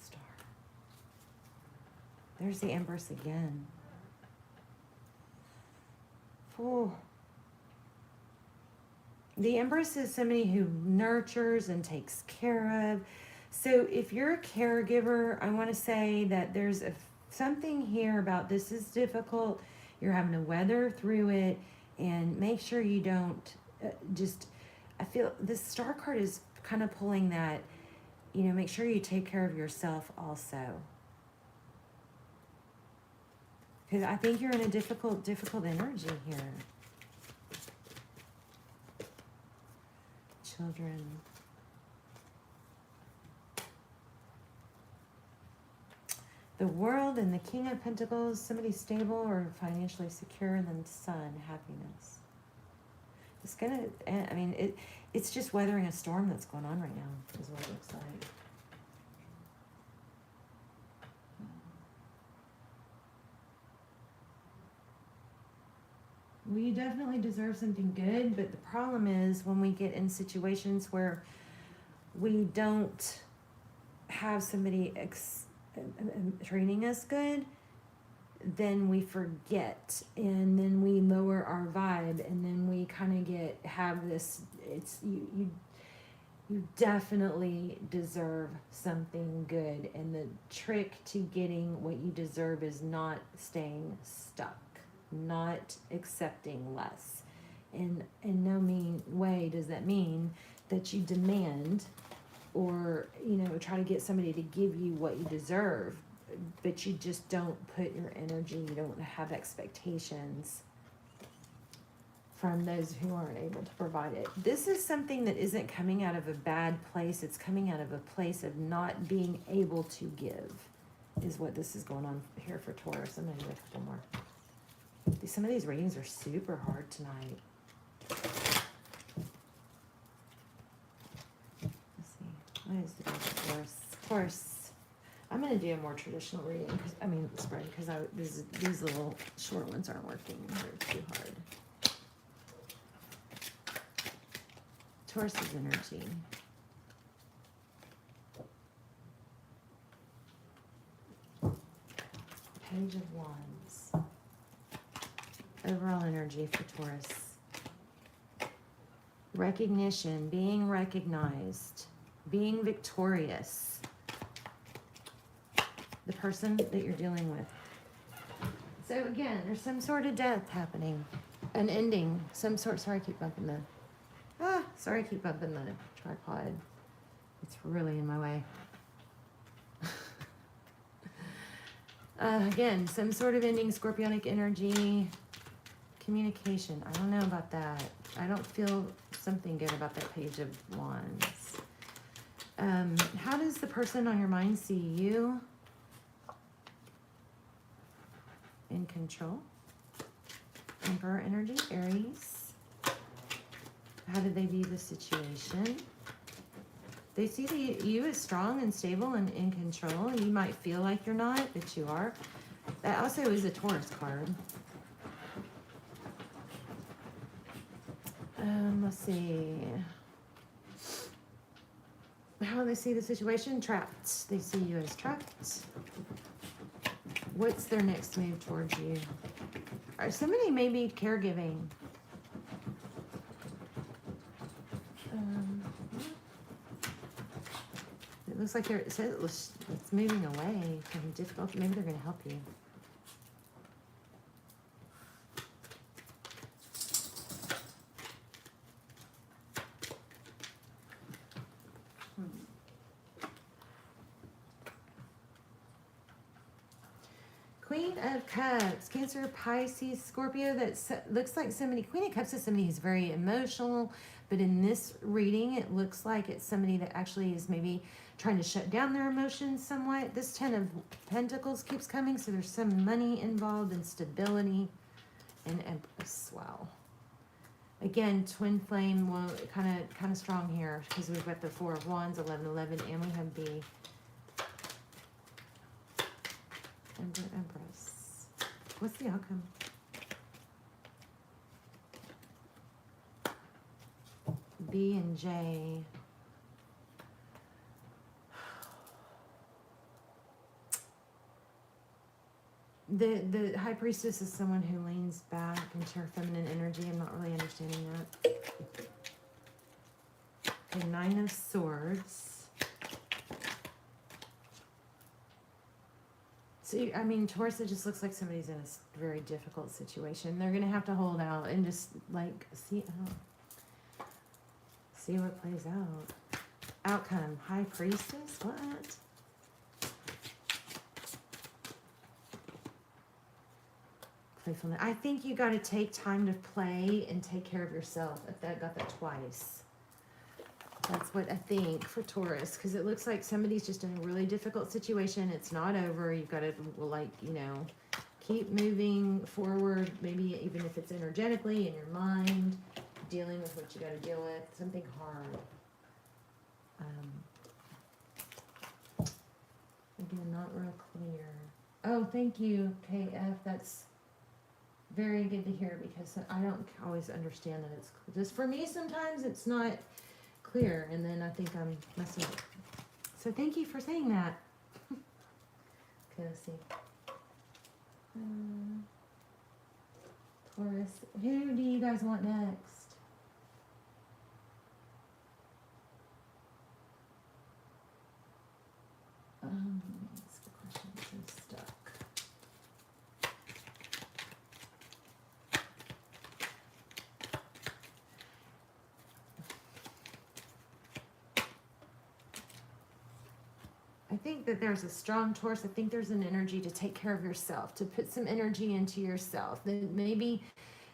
Star. There's the Empress again. Oh. The Empress is somebody who nurtures and takes care of. So if you're a caregiver, I want to say that there's something here about this is difficult. You're having to weather through it, and make sure you don't I feel this Star card is kind of pulling that, you know, make sure you take care of yourself also. Because I think you're in a difficult energy here. Children. The World and the King of Pentacles, somebody stable or financially secure, and then Sun, happiness. It's gonna, I mean, it's just weathering a storm that's going on right now, is what it looks like. We definitely deserve something good, but the problem is when we get in situations where we don't have somebody treating us good, then we forget, and then we lower our vibe, and then we kind of have this, it's, you definitely deserve something good, and the trick to getting what you deserve is not staying stuck. Not accepting less. And in no mean way does that mean that you demand or, you know, try to get somebody to give you what you deserve, but you just don't put your energy, you don't have expectations from those who aren't able to provide it. This is something that isn't coming out of a bad place. It's coming out of a place of not being able to give, is what this is going on here for Taurus. I'm going to do a couple more. Some of these readings are super hard tonight. Let's see. What is the Taurus? Of course, I'm going to do a more traditional reading. Spread, because these little short ones aren't working. They're too hard. Taurus's energy. Page of Wands. Overall energy for Taurus. Recognition, being recognized, being victorious. The person that you're dealing with. So again, there's some sort of death happening. An ending, some sort. Sorry, I keep bumping the tripod. It's really in my way. Again, some sort of ending, Scorpionic energy. Communication. I don't know about that. I don't feel something good about that Page of Wands. How does the person on your mind see you? In control. Emperor energy, Aries. How do they view the situation? They see you as strong and stable and in control. You might feel like you're not, but you are. That also is a Taurus card. Let's see. How do they see the situation? Trapped. They see you as trapped. What's their next move towards you? Or somebody may be caregiving. It looks like it says it's moving away from difficulty. Maybe they're going to help you. Queen of Cups, Cancer, Pisces, Scorpio. That looks like somebody. Queen of Cups is somebody who's very emotional, but in this reading, it looks like it's somebody that actually is maybe trying to shut down their emotions somewhat. This Ten of Pentacles keeps coming, so there's some money involved and stability. And Empress, wow. Again, twin flame, well, kind of strong here because we've got the Four of Wands, 11, 11, and we have the Empress. What's the outcome? B and J. The High Priestess is someone who leans back into her feminine energy. I'm not really understanding that. Okay, Nine of Swords. So, I mean, Taurus, it just looks like somebody's in a very difficult situation. They're going to have to hold out and just, like, see what plays out. Outcome, High Priestess? What? Playfulness. I think you got to take time to play and take care of yourself. I got that twice. That's what I think for Taurus, because it looks like somebody's just in a really difficult situation. It's not over. You've got to, like, you know, keep moving forward, maybe even if it's energetically in your mind, dealing with what you got to deal with, something hard. Again, not real clear. Oh, thank you, KF. That's very good to hear, because I don't always understand that it's just for me. Sometimes it's not clear, and then I think I'm messing up. So thank you for saying that. Okay, let's see. Taurus. Who do you guys want next? That's the question. I'm stuck. I think that there's a strong Taurus. I think there's an energy to take care of yourself, to put some energy into yourself. Then maybe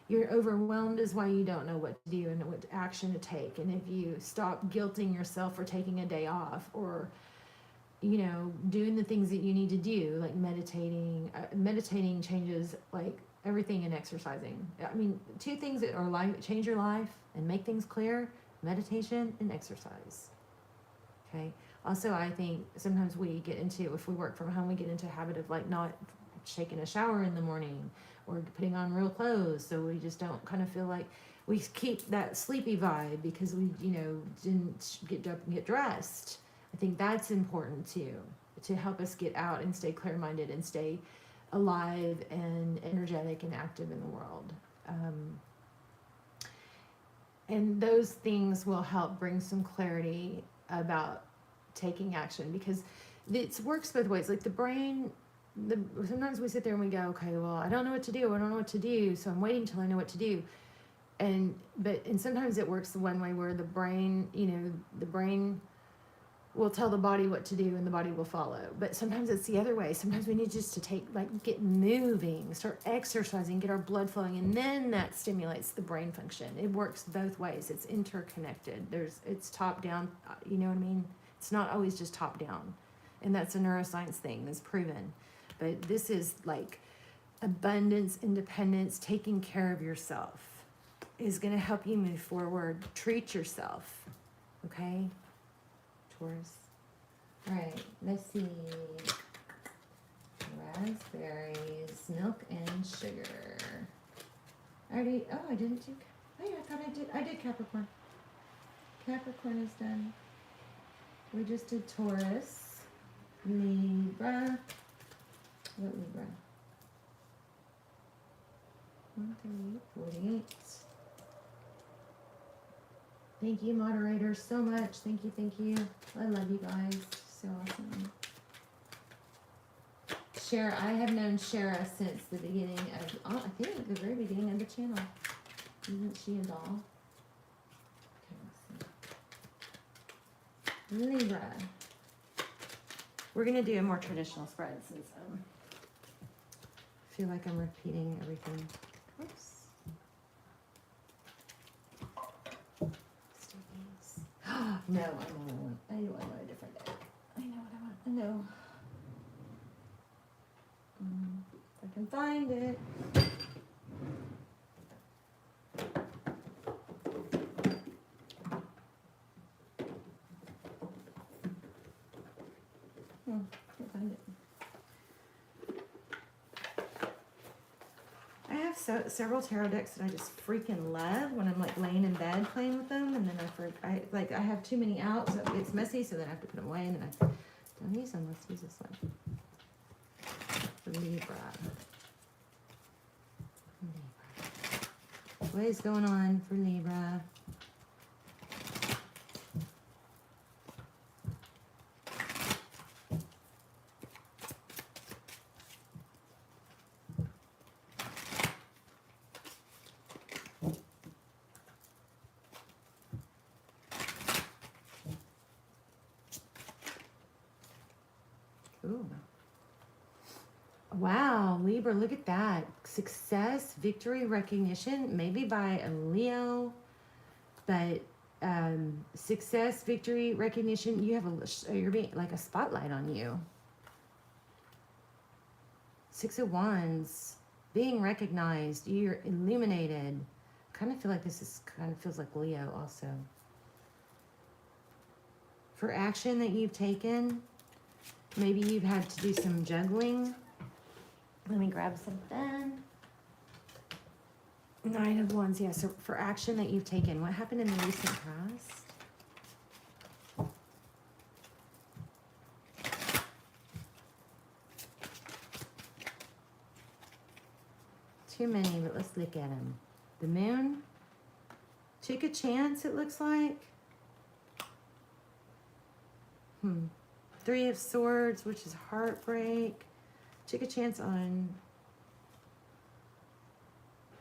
you're overwhelmed is why you don't know what to do and what action to take. And if you stop guilting yourself for taking a day off, or, you know, doing the things that you need to do, like meditating. Meditating changes like everything in exercising. I mean, two things that are like change your life and make things clear: meditation and exercise. Okay. Also, I think sometimes we get into, if we work from home, we get into a habit of like not taking a shower in the morning or putting on real clothes. So we just don't kind of feel like we keep that sleepy vibe because we, you know, didn't get up and get dressed. I think that's important too, to help us get out and stay clear-minded and stay alive and energetic and active in the world. And those things will help bring some clarity about taking action, because it works both ways. Like the brain, sometimes we sit there and we go, okay, well, I don't know what to do. I don't know what to do. So I'm waiting till I know what to do. And sometimes it works the one way where the brain, you know, the brain will tell the body what to do and the body will follow. But sometimes it's the other way. Sometimes we need just to get moving, start exercising, get our blood flowing, and then that stimulates the brain function. It works both ways. It's interconnected. It's top down, you know what I mean? It's not always just top down. And that's a neuroscience thing that's proven. But this is like abundance, independence, taking care of yourself is going to help you move forward. Treat yourself. Okay? Taurus. All right, let's see. Raspberries, milk, and sugar. I didn't do, oh yeah, I thought I did. I did Capricorn. Capricorn is done. We just did Taurus, Libra. What Libra? 138, 48. Thank you, moderators, so much. Thank you, thank you. I love you guys. So awesome. Shara, I have known Shara since the beginning of, I think the very beginning of the channel. Isn't she a doll? Okay, let's see. Libra. We're going to do a more traditional spread since I feel like I'm repeating everything. Oops. No, I know what I want a different day. I know what I want. I know. If I can find it. several tarot decks that I just freaking love when I'm like laying in bed playing with them, and then I have too many out, so it's messy. So then I have to put them away, and then I don't use them. Let's use this one. Libra. What is going on for Libra? Ooh. Wow, Libra, look at that. Success, victory, recognition, maybe by a Leo, but success, victory, recognition, you have you're being like a spotlight on you. Six of Wands, being recognized, you're illuminated. Kind of feel like this is kind of feels like Leo also. For action that you've taken, maybe you've had to do some juggling. Let me grab something. Nine of Wands, yeah. So for action that you've taken, what happened in the recent past? Too many, but let's look at them. The Moon. Took a chance, it looks like. Three of Swords, which is heartbreak. Took a chance on...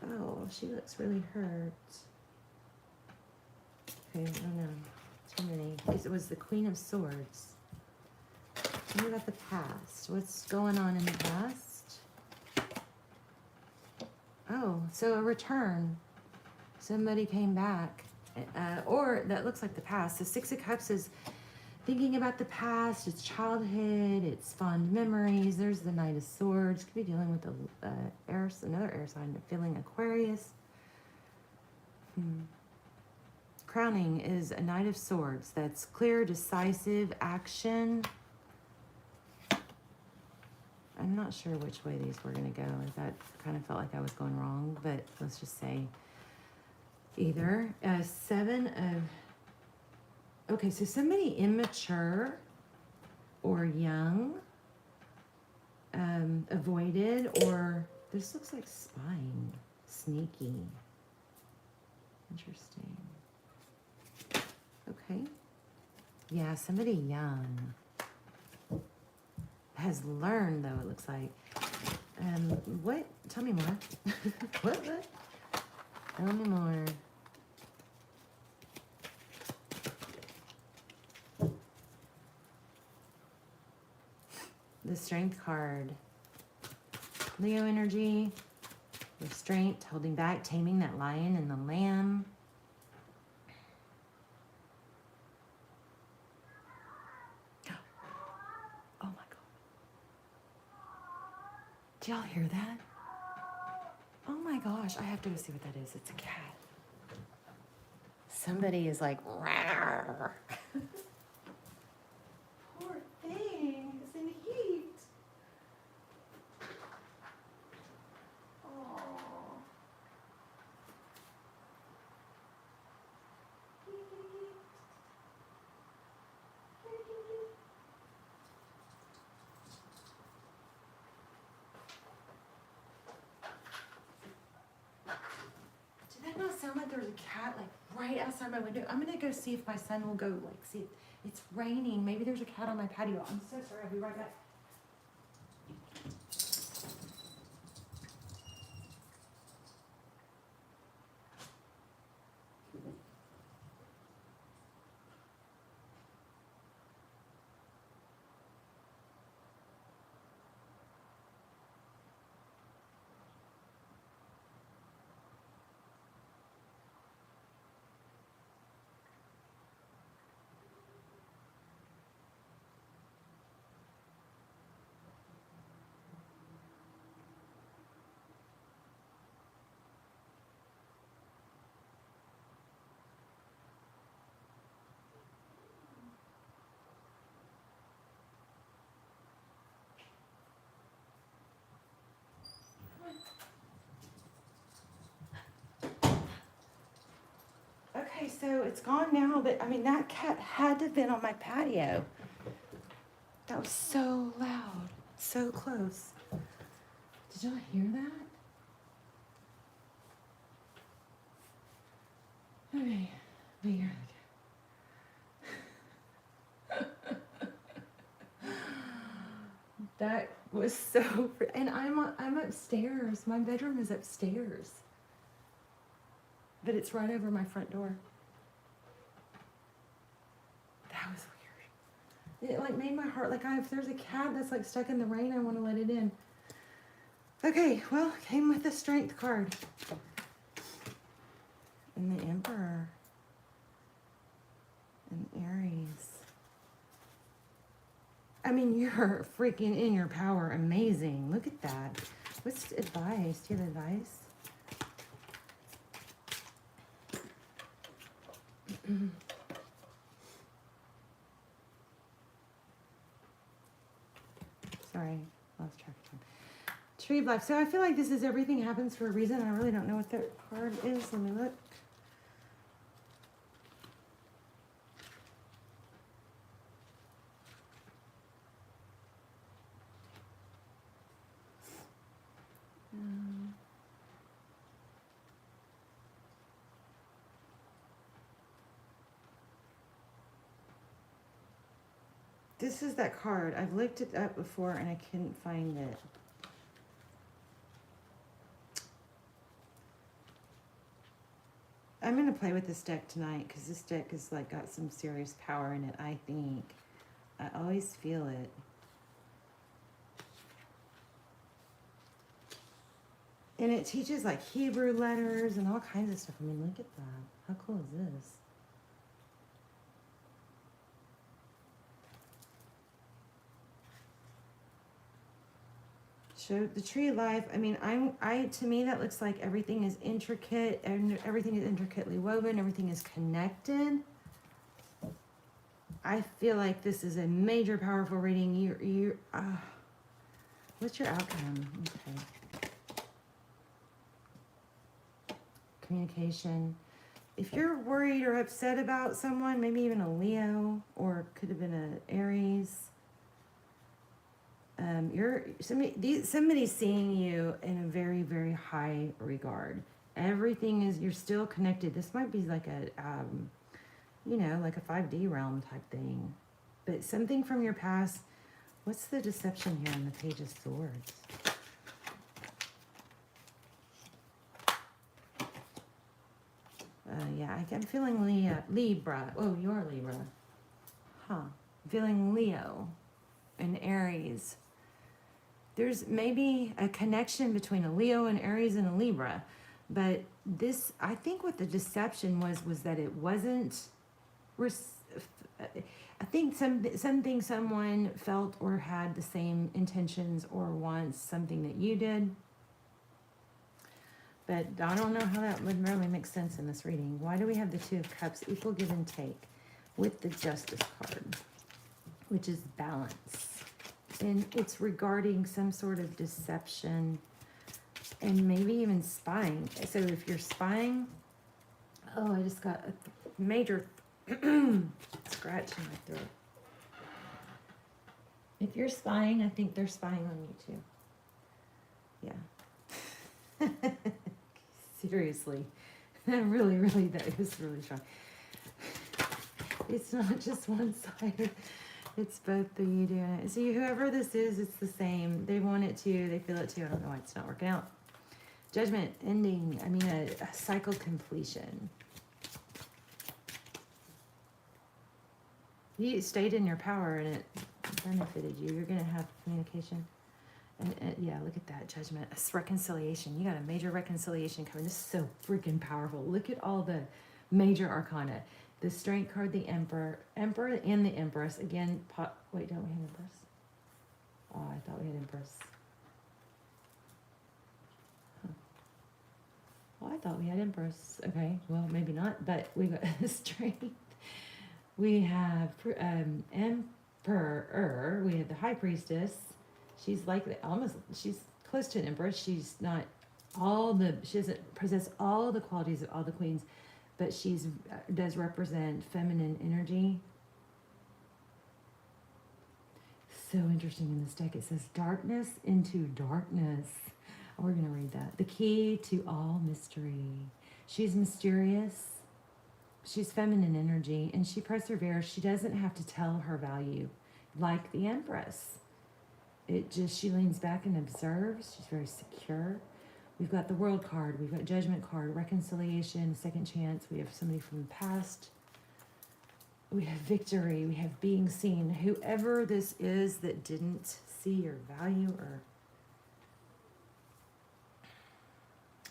Oh, she looks really hurt. Okay, I don't know. Too many. It was the Queen of Swords. Tell me about the past. What's going on in the past? Oh, so a return. Somebody came back. Or that looks like the past. The Six of Cups is thinking about the past. It's childhood. It's fond memories. There's the Knight of Swords. Could be dealing with another air sign. Feeling Aquarius. Crowning is a Knight of Swords. That's clear, decisive action. I'm not sure which way these were going to go. That kind of felt like I was going wrong, but let's just say either. Seven of... Okay, so somebody immature or young, avoided, or this looks like spying, sneaky. Interesting. Okay. Yeah, somebody young has learned, though, it looks like. What? Tell me more. What? Tell me more. The Strength card. Leo energy. Restraint, holding back, taming that lion and the lamb. Oh my God. Did y'all hear that? Oh my gosh, I have to go see what that is. It's a cat. Somebody is like, rawr. Poor thing, it's in heat. Oh. Did that not sound like there was a cat like right outside my window? I'm gonna go see if my son will go like see if it's raining. Maybe there's a cat on my patio. I'm so sorry, I'll be right back. Okay, so it's gone now, but I mean, that cat had to have been on my patio. That was so loud, so close. Did y'all hear that? Okay, we hear that was so, and I'm upstairs. My bedroom is upstairs, but it's right over my front door. That was weird. It like made my heart like if there's a cat that's like stuck in the rain, I want to let it in. Okay, well, came with the strength card and the Emperor and Aries. I mean, you're freaking in your power. Amazing. Look at that. What's advice? Do you have advice? Sorry, lost track of time. Tree of Life. So I feel like this is everything happens for a reason. I really don't know what that card is. Let me look. This is that card. I've looked it up before and I couldn't find it. I'm going to play with this deck tonight because this deck has like got some serious power in it, I think. I always feel it. And it teaches like Hebrew letters and all kinds of stuff. I mean, look at that. How cool is this? Show the Tree of Life. I mean, to me that looks like everything is intricate and everything is intricately woven. Everything is connected. I feel like this is a major, powerful reading. What's your outcome? Okay. Communication. If you're worried or upset about someone, maybe even a Leo or could have been an Aries. Somebody's seeing you in a very, very high regard. Everything is, you're still connected. This might be like a, like a 5D realm type thing. But something from your past. What's the deception here on the Page of Swords? Yeah, I'm feeling Libra. Oh, you are Libra. Huh. I'm feeling Leo and Aries. There's maybe a connection between a Leo and Aries and a Libra. But this, I think what the deception was that it wasn't, I think something someone felt or had the same intentions or wants, something that you did. But I don't know how that would really make sense in this reading. Why do we have the Two of Cups, equal give and take, with the Justice card, which is balance? And it's regarding some sort of deception and maybe even spying. So if you're spying, oh, I just got a major scratch in my throat. If you're spying, I think they're spying on you too. Yeah. Seriously. Really, that is really strong. It's not just one sided. It's both of you doing it. See, whoever this is, it's the same. They want it too. They feel it too. I don't know why it's not working out. Judgment, ending. I mean, a cycle completion. You stayed in your power and it benefited you. You're going to have communication. And yeah, look at that. Judgment. It's reconciliation. You got a major reconciliation coming. This is so freaking powerful. Look at all the major arcana. The Strength card, the Emperor and the Empress. Again, wait, don't we have Empress? Oh, I thought we had Empress. Huh. Well, I thought we had Empress. Okay, well, maybe not, but we got Strength. We have Emperor. We have the High Priestess. She's like she's close to an Empress. She's not she doesn't possess all the qualities of all the queens. but she's does represent feminine energy. So interesting in this deck. It says darkness into darkness. Oh, we're going to read that. The key to all mystery. She's mysterious. She's feminine energy, and she perseveres. She doesn't have to tell her value, like the Empress. She leans back and observes. She's very secure. We've got the World card. We've got Judgment card, reconciliation, second chance. We have somebody from the past. We have victory. We have being seen. Whoever this is that didn't see your value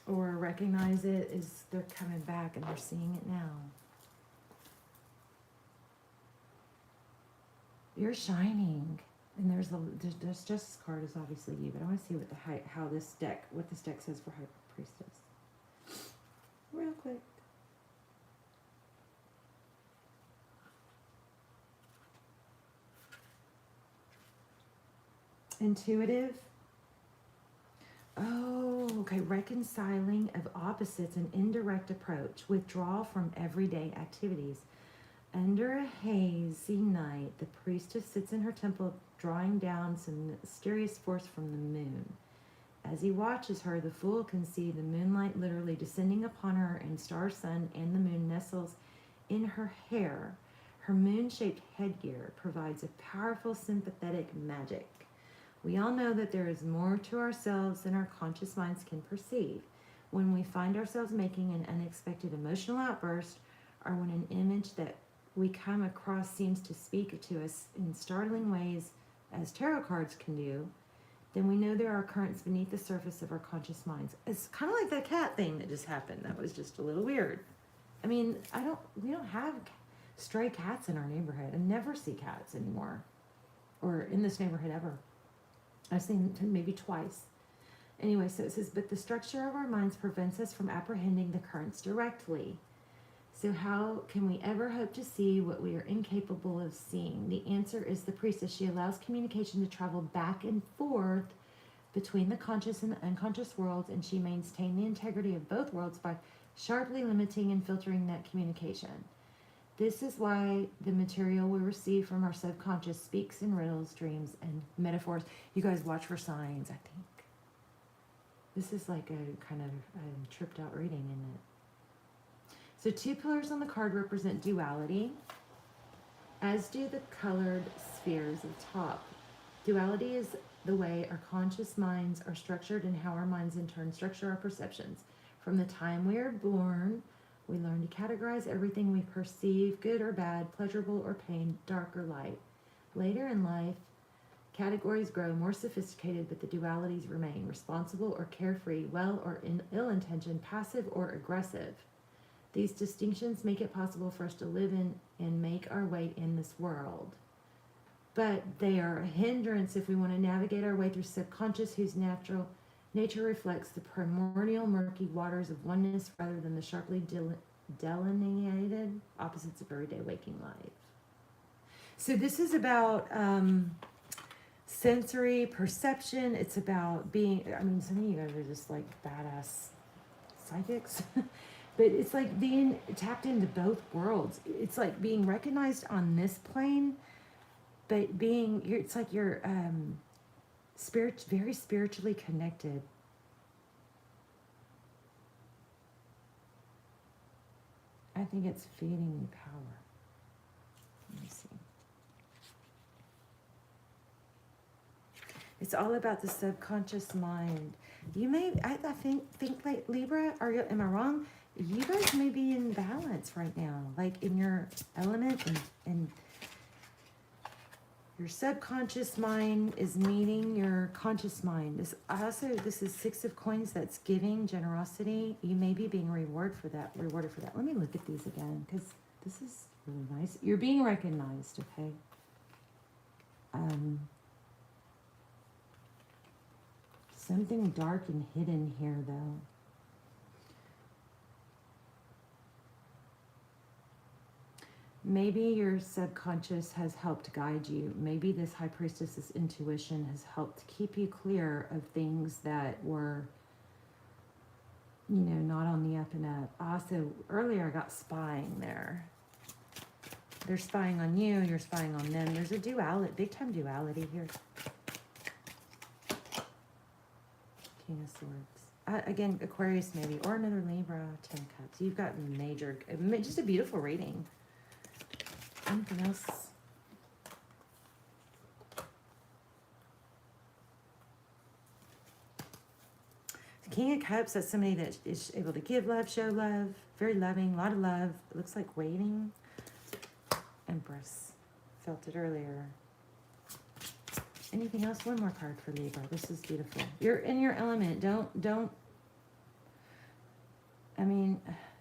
or recognize it, they're coming back and they're seeing it now. You're shining. And there's Justice card is obviously you, but I want to see what this deck says for High Priestess. Real quick. Intuitive. Oh, okay. Reconciling of opposites, an indirect approach. Withdraw from everyday activities. Under a hazy night, the priestess sits in her temple, drawing down some mysterious force from the moon. As he watches her, the fool can see the moonlight literally descending upon her, and star, sun, and the moon nestles in her hair. Her moon-shaped headgear provides a powerful sympathetic magic. We all know that there is more to ourselves than our conscious minds can perceive. When we find ourselves making an unexpected emotional outburst, or when an image that we come across seems to speak to us in startling ways, as tarot cards can do, then we know there are currents beneath the surface of our conscious minds. It's kind of like that cat thing that just happened. That was just a little weird. I mean, we don't have stray cats in our neighborhood. I never see cats anymore, or in this neighborhood ever. I've seen maybe twice. Anyway, so it says, but the structure of our minds prevents us from apprehending the currents directly. So how can we ever hope to see what we are incapable of seeing? The answer is the priestess. She allows communication to travel back and forth between the conscious and the unconscious worlds, and she maintains the integrity of both worlds by sharply limiting and filtering that communication. This is why the material we receive from our subconscious speaks in riddles, dreams, and metaphors. You guys watch for signs, I think. This is like a kind of tripped out reading, isn't it? So 2 pillars on the card represent duality, as do the colored spheres at the top. Duality is the way our conscious minds are structured and how our minds in turn structure our perceptions. From the time we are born, we learn to categorize everything we perceive, good or bad, pleasurable or pain, dark or light. Later in life, categories grow more sophisticated, but the dualities remain: responsible or carefree, well or ill-intentioned, passive or aggressive. These distinctions make it possible for us to live in and make our way in this world. But they are a hindrance if we want to navigate our way through subconscious, whose nature reflects the primordial murky waters of oneness rather than the sharply delineated opposites of everyday waking life. So this is about sensory perception. It's about being, I mean, some of you guys are just like badass psychics. But it's like being tapped into both worlds. It's like being recognized on this plane, but it's like you're very spiritually connected. I think it's feeding you power. Let me see. It's all about the subconscious mind. You may, I think like Libra, am I wrong? You guys may be in balance right now, like in your element, and your subconscious mind is meeting your conscious mind. This is 6 of coins. That's giving, generosity. You may be being rewarded for that. Let me look at these again, because this is really nice. You're being recognized, okay? Something dark and hidden here, though. Maybe your subconscious has helped guide you. Maybe this High Priestess's intuition has helped keep you clear of things that were you know, not on the up and up. Also, earlier I got spying there. They're spying on you, you're spying on them. There's a duality, big time duality here. King of Swords. Again, Aquarius maybe, or another Libra, 10 Cups. You've got major, just a beautiful reading. Anything else? The King of Cups, that's somebody that is able to give love, show love, very loving, a lot of love. It looks like waiting. Empress. Felt it earlier. Anything else? One more card for Libra. This is beautiful. You're in your element. Don't, I mean,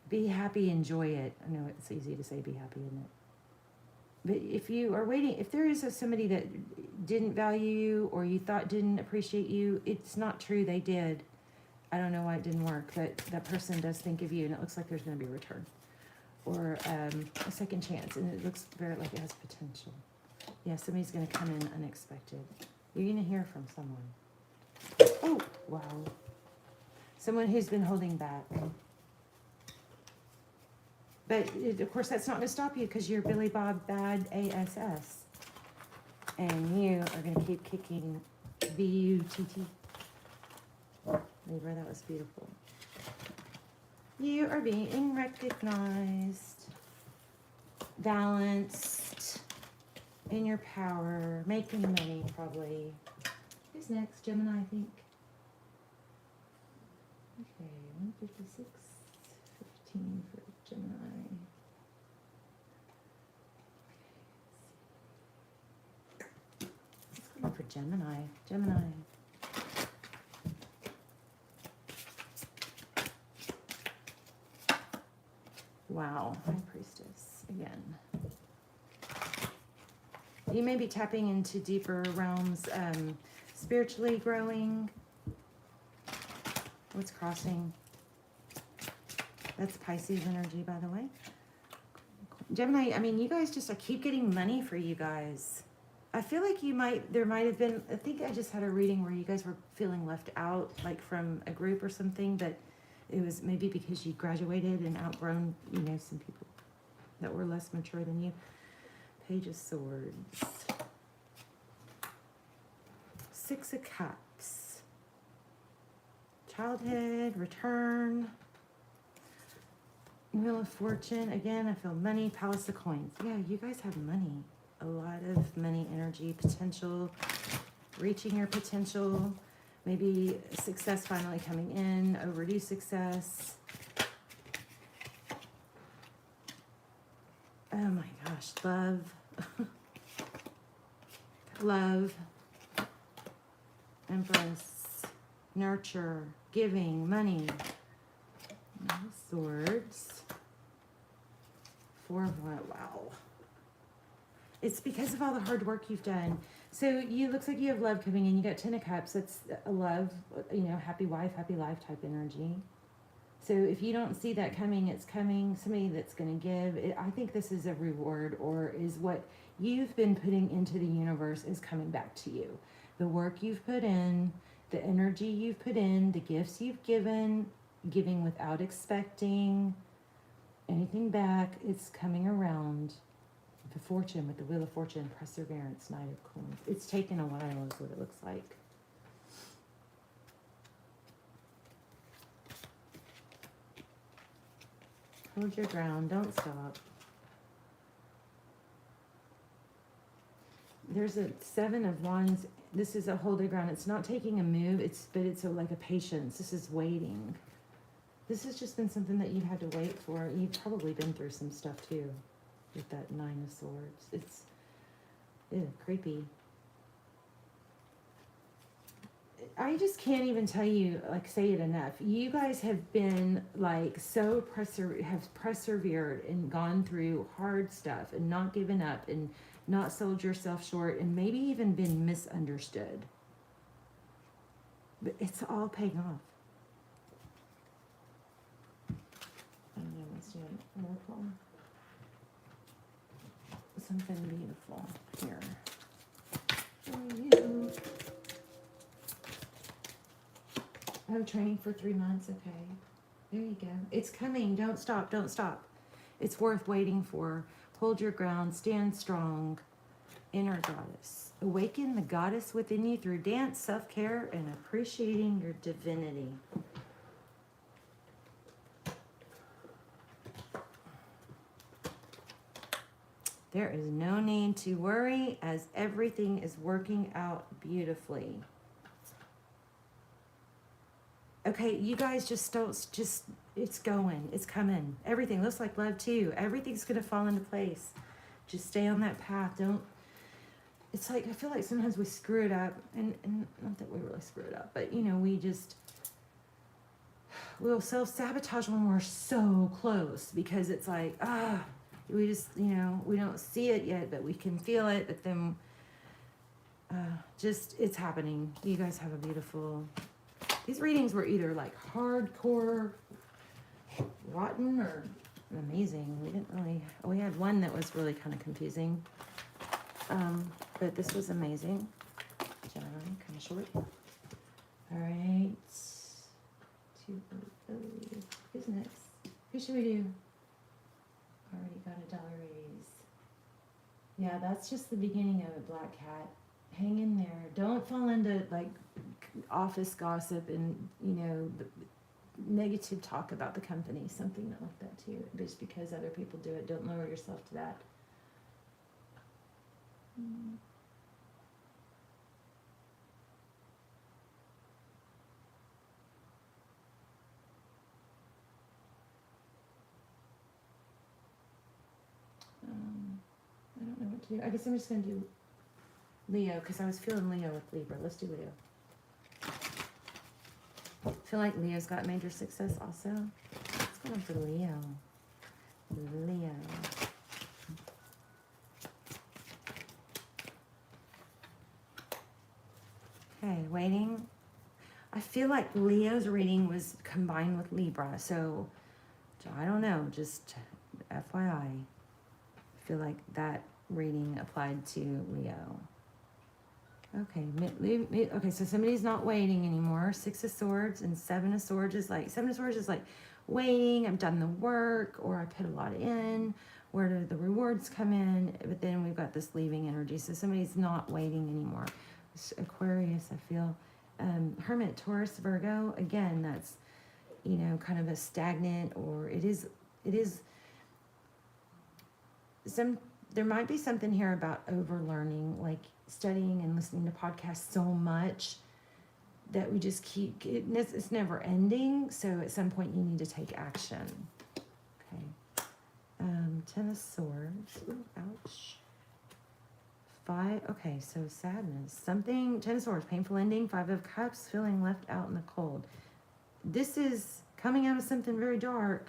be happy, enjoy it. I know it's easy to say be happy, isn't it? But if you are waiting, if there is somebody that didn't value you or you thought didn't appreciate you, it's not true. They did. I don't know why it didn't work, but that person does think of you, and it looks like there's going to be a return or a second chance, and it looks very like it has potential. Yeah, somebody's going to come in unexpected. You're going to hear from someone. Oh, wow. Someone who's been holding back. But, of course, that's not going to stop you because you're Billy Bob Bad ASS. And you are going to keep kicking B-U-T-T. Libra, that was beautiful. You are being recognized, balanced, in your power, making money probably. Who's next? Gemini, I think. Okay, 156, 15 for Gemini. Let's go for Gemini. Gemini. Wow, High Priestess again. You may be tapping into deeper realms, spiritually growing. What's crossing? That's Pisces energy, by the way. Gemini, I mean, you guys just, I keep getting money for you guys. I feel like there might have been, I think I just had a reading where you guys were feeling left out, like from a group or something, but it was maybe because you graduated and outgrown, you know, some people that were less mature than you. Page of Swords. 6 of Cups. Childhood, return. Wheel of Fortune. Again, I feel money. Palace of Coins. Yeah, you guys have money. A lot of money, energy, potential. Reaching your potential. Maybe success finally coming in. Overdue success. Oh my gosh, love. Love. Empress. Nurture. Giving. Money. Swords. 4 of what? Wow. It's because of all the hard work you've done. So you looks like you have love coming in. You got 10 of Cups. That's a love, you know, happy wife, happy life type energy. So if you don't see that coming, it's coming. Somebody that's going to give. I think this is a reward, or is what you've been putting into the universe is coming back to you. The work you've put in, the energy you've put in, the gifts you've given, giving without expecting anything back, it's coming around. The Fortune with the Wheel of Fortune, Perseverance, Knight of Coins. It's taken a while is what it looks like. Hold your ground, don't stop. There's a 7 of Wands. This is a hold your ground. It's not taking a move, but it's like a patience. This is waiting. This has just been something that you've had to wait for. You've probably been through some stuff too with that 9 of Swords. It's creepy. I just can't even tell you, like, say it enough. You guys have been like so have persevered and gone through hard stuff and not given up and not sold yourself short and maybe even been misunderstood. But it's all paying off. I don't know, let's do a miracle. Something beautiful here for you. Oh, training for 3 months, okay. There you go. It's coming. Don't stop. Don't stop. It's worth waiting for. Hold your ground. Stand strong. Inner goddess. Awaken the goddess within you through dance, self-care, and appreciating your divinity. There is no need to worry as everything is working out beautifully. Okay, you guys just don't, it's going, it's coming. Everything looks like love too. Everything's going to fall into place. Just stay on that path. Don't, it's like, I feel like sometimes we screw it up, and not that we really screw it up, but you know, we'll self-sabotage when we're so close, because it's like, we just, you know, we don't see it yet, but we can feel it, but then just, it's happening. You guys have a beautiful, these readings were either like hardcore rotten or amazing. We didn't really, we had one that was really kind of confusing, but this was amazing. Generally kind of short. All right, who's next? Who should we do? Already got a dollar raise. Yeah, that's just the beginning of it, Black Cat. Hang in there. Don't fall into like office gossip and, you know, the negative talk about the company, something like that too. Just because other people do it, don't lower yourself to that. I don't know what to do. I guess I'm just going to do Leo, because I was feeling Leo with Libra. Let's do Leo. I feel like Leo's got major success also. Let's go on for Leo. Leo. Okay, waiting. I feel like Leo's reading was combined with Libra, so I don't know, just FYI. I feel like that reading applied to Leo. Okay, okay, so somebody's not waiting anymore. 6 of Swords and 7 of Swords is like, waiting, I've done the work, or I put a lot in. Where do the rewards come in? But then we've got this leaving energy, so somebody's not waiting anymore. Aquarius, I feel. Hermit, Taurus, Virgo, again, that's, you know, kind of a stagnant, or it is there might be something here about overlearning, like studying and listening to podcasts so much that we just keep, it's never ending. So at some point you need to take action. Okay. 10 of Swords. Ooh, ouch. 5, okay, so sadness. Something, 10 of Swords, painful ending. 5 of Cups, feeling left out in the cold. This is coming out of something very dark.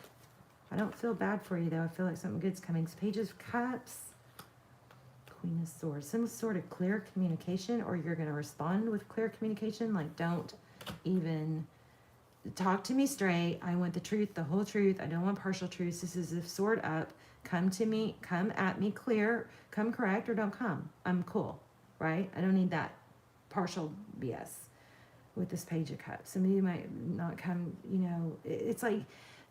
I don't feel bad for you though. I feel like something good's coming. Page of Cups. Queen of Swords. Some sort of clear communication, or you're going to respond with clear communication. Like, don't even talk to me straight. I want the truth, the whole truth. I don't want partial truths. This is a sword up. Come to me, come at me clear, come correct, or don't come. I'm cool, right? I don't need that partial BS with this Page of Cups. Somebody might not come, you know, it's like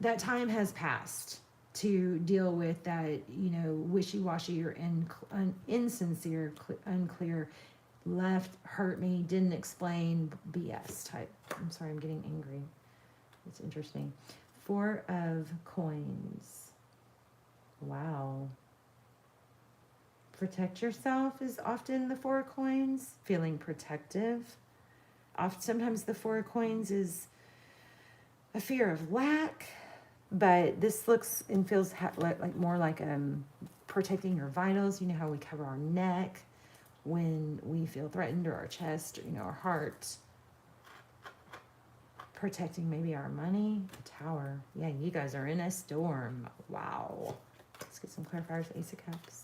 that time has passed to deal with that, you know, wishy-washy or insincere, unclear, left, hurt me, didn't explain BS type. I'm sorry, I'm getting angry. It's interesting. 4 of Coins. Wow. Protect yourself is often the 4 of Coins. Feeling protective. Sometimes the 4 of Coins is a fear of lack, but this looks and feels like more like protecting your vitals. You know how we cover our neck when we feel threatened, or our chest, or, you know, our heart. Protecting maybe our money. The Tower. Yeah, you guys are in a storm. Wow. Let's get some clarifiers. Ace of Cups.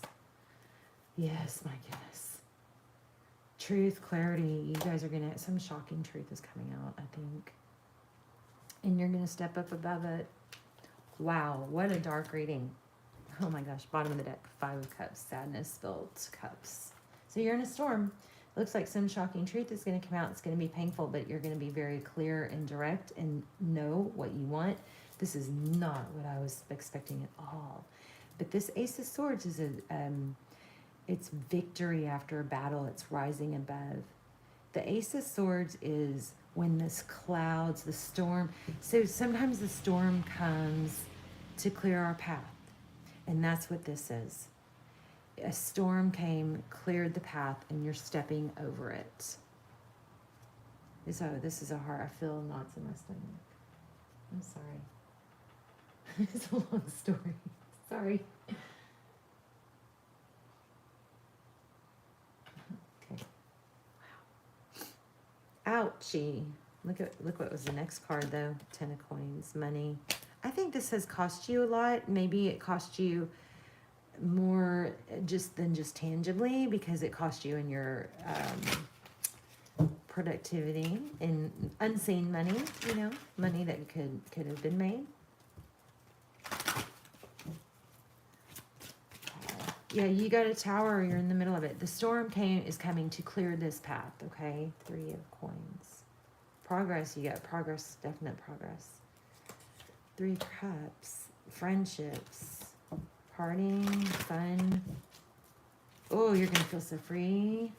Yes, my goodness. Truth, clarity. You guys are going to, some shocking truth is coming out, I think. And you're going to step up above it. Wow, what a dark reading. Oh my gosh, bottom of the deck. 5 of Cups, sadness, spilled cups. So you're in a storm. Looks like some shocking truth is going to come out. It's going to be painful, but you're going to be very clear and direct and know what you want. This is not what I was expecting at all. But this Ace of Swords is it's victory after a battle. It's rising above. The Ace of Swords is when this clouds, the storm. So sometimes the storm comes to clear our path. And that's what this is. A storm came, cleared the path, and you're stepping over it. So this is a hard, I feel knots in my stomach. I'm sorry. It's a long story. Sorry. Okay. Wow. Ouchie. Look what was the next card though. 10 of coins, money. I think this has cost you a lot. Maybe it cost you more than just tangibly, because it cost you in your productivity and unseen money, you know, money that could have been made. Yeah, you got a tower, you're in the middle of it. The storm is coming to clear this path, okay? 3 of coins. Progress, you got progress, definite progress. 3 cups, friendships, partying, fun. Oh, you're gonna feel so free.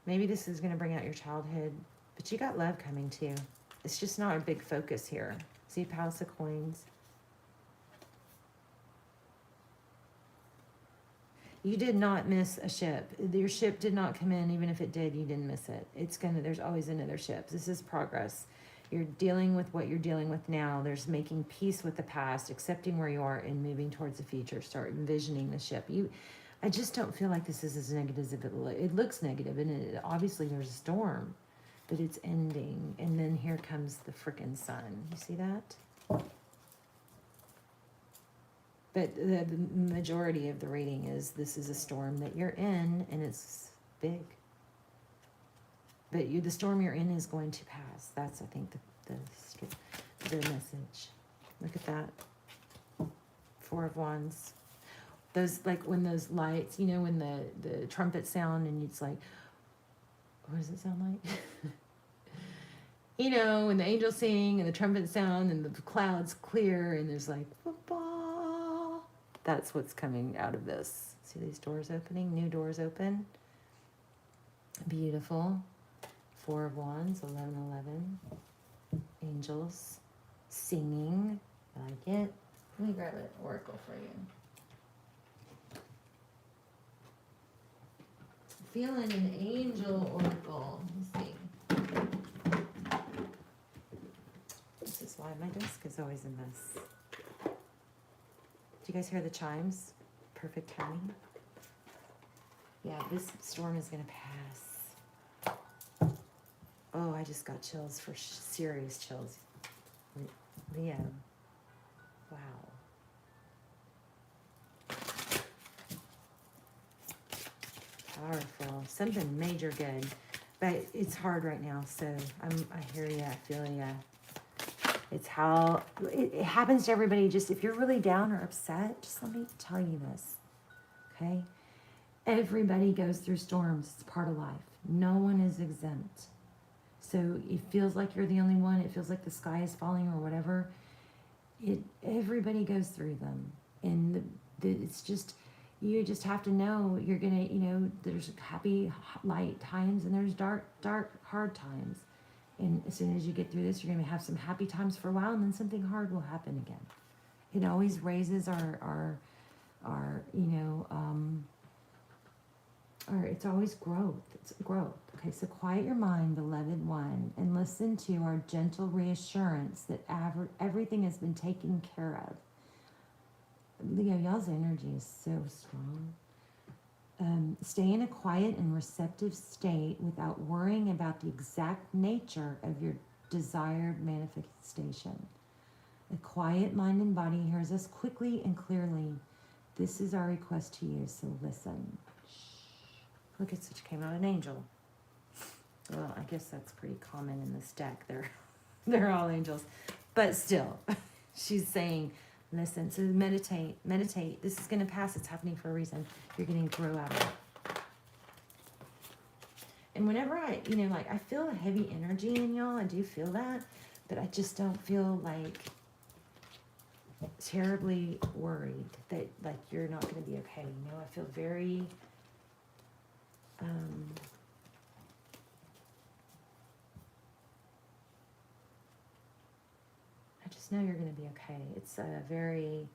Maybe this is gonna bring out your childhood, but you got love coming too. It's just not a big focus here. See, Palace of Coins. You did not miss a ship. Your ship did not come in. Even if it did, you didn't miss it. There's always another ship. This is progress. You're dealing with what you're dealing with now. There's making peace with the past, accepting where you are, and moving towards the future. Start envisioning the ship. I just don't feel like this is as negative as it looks negative, and obviously there's a storm. But it's ending, and then here comes the frickin' sun. You see that? But the majority of the reading is this is a storm that you're in, and it's big. But the storm you're in is going to pass. That's, I think, the message. Look at that. 4 of Wands. Those, like when those lights, you know, when the trumpets sound, and it's like, what does it sound like? You know, when the angels sing and the trumpets sound and the clouds clear and there's like, ba-ba. That's what's coming out of this. See these doors opening? New doors open. Beautiful. 4 of Wands, 11. Angels singing. I like it. Let me grab an oracle for you. Feeling an angel oracle. Let me see. This is why my desk is always a mess. Do you guys hear the chimes? Perfect timing. Yeah, this storm is going to pass. Oh, I just got chills, for serious chills. Leo. Wow. Powerful. Something major good. But it's hard right now, so I hear you, I feel you. It's how it happens to everybody. Just if you're really down or upset, just let me tell you this, okay? Everybody goes through storms. It's part of life. No one is exempt. So it feels like you're the only one. It feels like the sky is falling or whatever. Everybody goes through them, and it's just, you just have to know you're gonna, you know, there's happy light times and there's dark hard times. And as soon as you get through this, you're going to have some happy times for a while, and then something hard will happen again. It always raises our you know, it's always growth. It's growth. Okay, so quiet your mind, beloved one, and listen to our gentle reassurance that everything has been taken care of. Leo, y'all's energy is so strong. Stay in a quiet and receptive state without worrying about the exact nature of your desired manifestation. A quiet mind and body hears us quickly and clearly. This is our request to you, so listen. Shh. Look, it came out an angel. Well, I guess that's pretty common in this deck. They're all angels. But still, she's saying, listen, so meditate. This is going to pass. It's happening for a reason. You're going to grow out of it. And whenever I, you know, like I feel a heavy energy in y'all, I do feel that, but I just don't feel like terribly worried that like you're not going to be okay. You know, I feel very, I just know you're going to be okay. It's a very,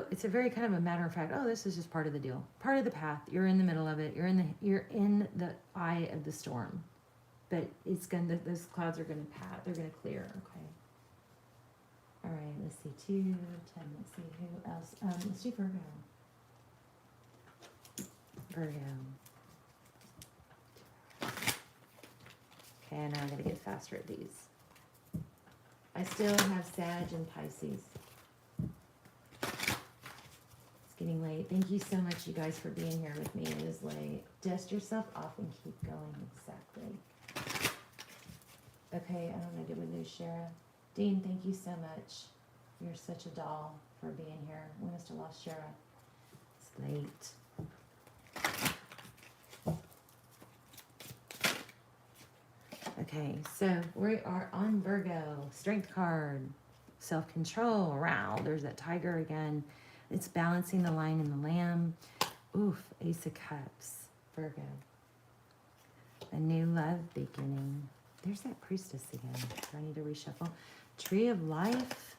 it's a very kind of a matter of fact, oh, this is just part of the deal, part of the path. You're in the middle of it. You're in the eye of the storm, but it's going to, those clouds are going to pass. They're going to clear. Okay. All right. Let's see. 2, 10. Let's see who else. Let's do Virgo. Virgo. Okay. Now I got to get faster at these. I still have Sag and Pisces. It's getting late. Thank you so much, you guys, for being here with me. It is late. Dust yourself off and keep going. Exactly. Okay, I don't know. Did we lose Shara? Dean, thank you so much. You're such a doll for being here. We must have lost Shara. It's late. Okay, so we are on Virgo. Strength card. Self-control. Wow, there's that tiger again. It's balancing the lion and the lamb. Oof, Ace of Cups. Virgo. A new love beginning. There's that priestess again. Do I need to reshuffle? Tree of Life.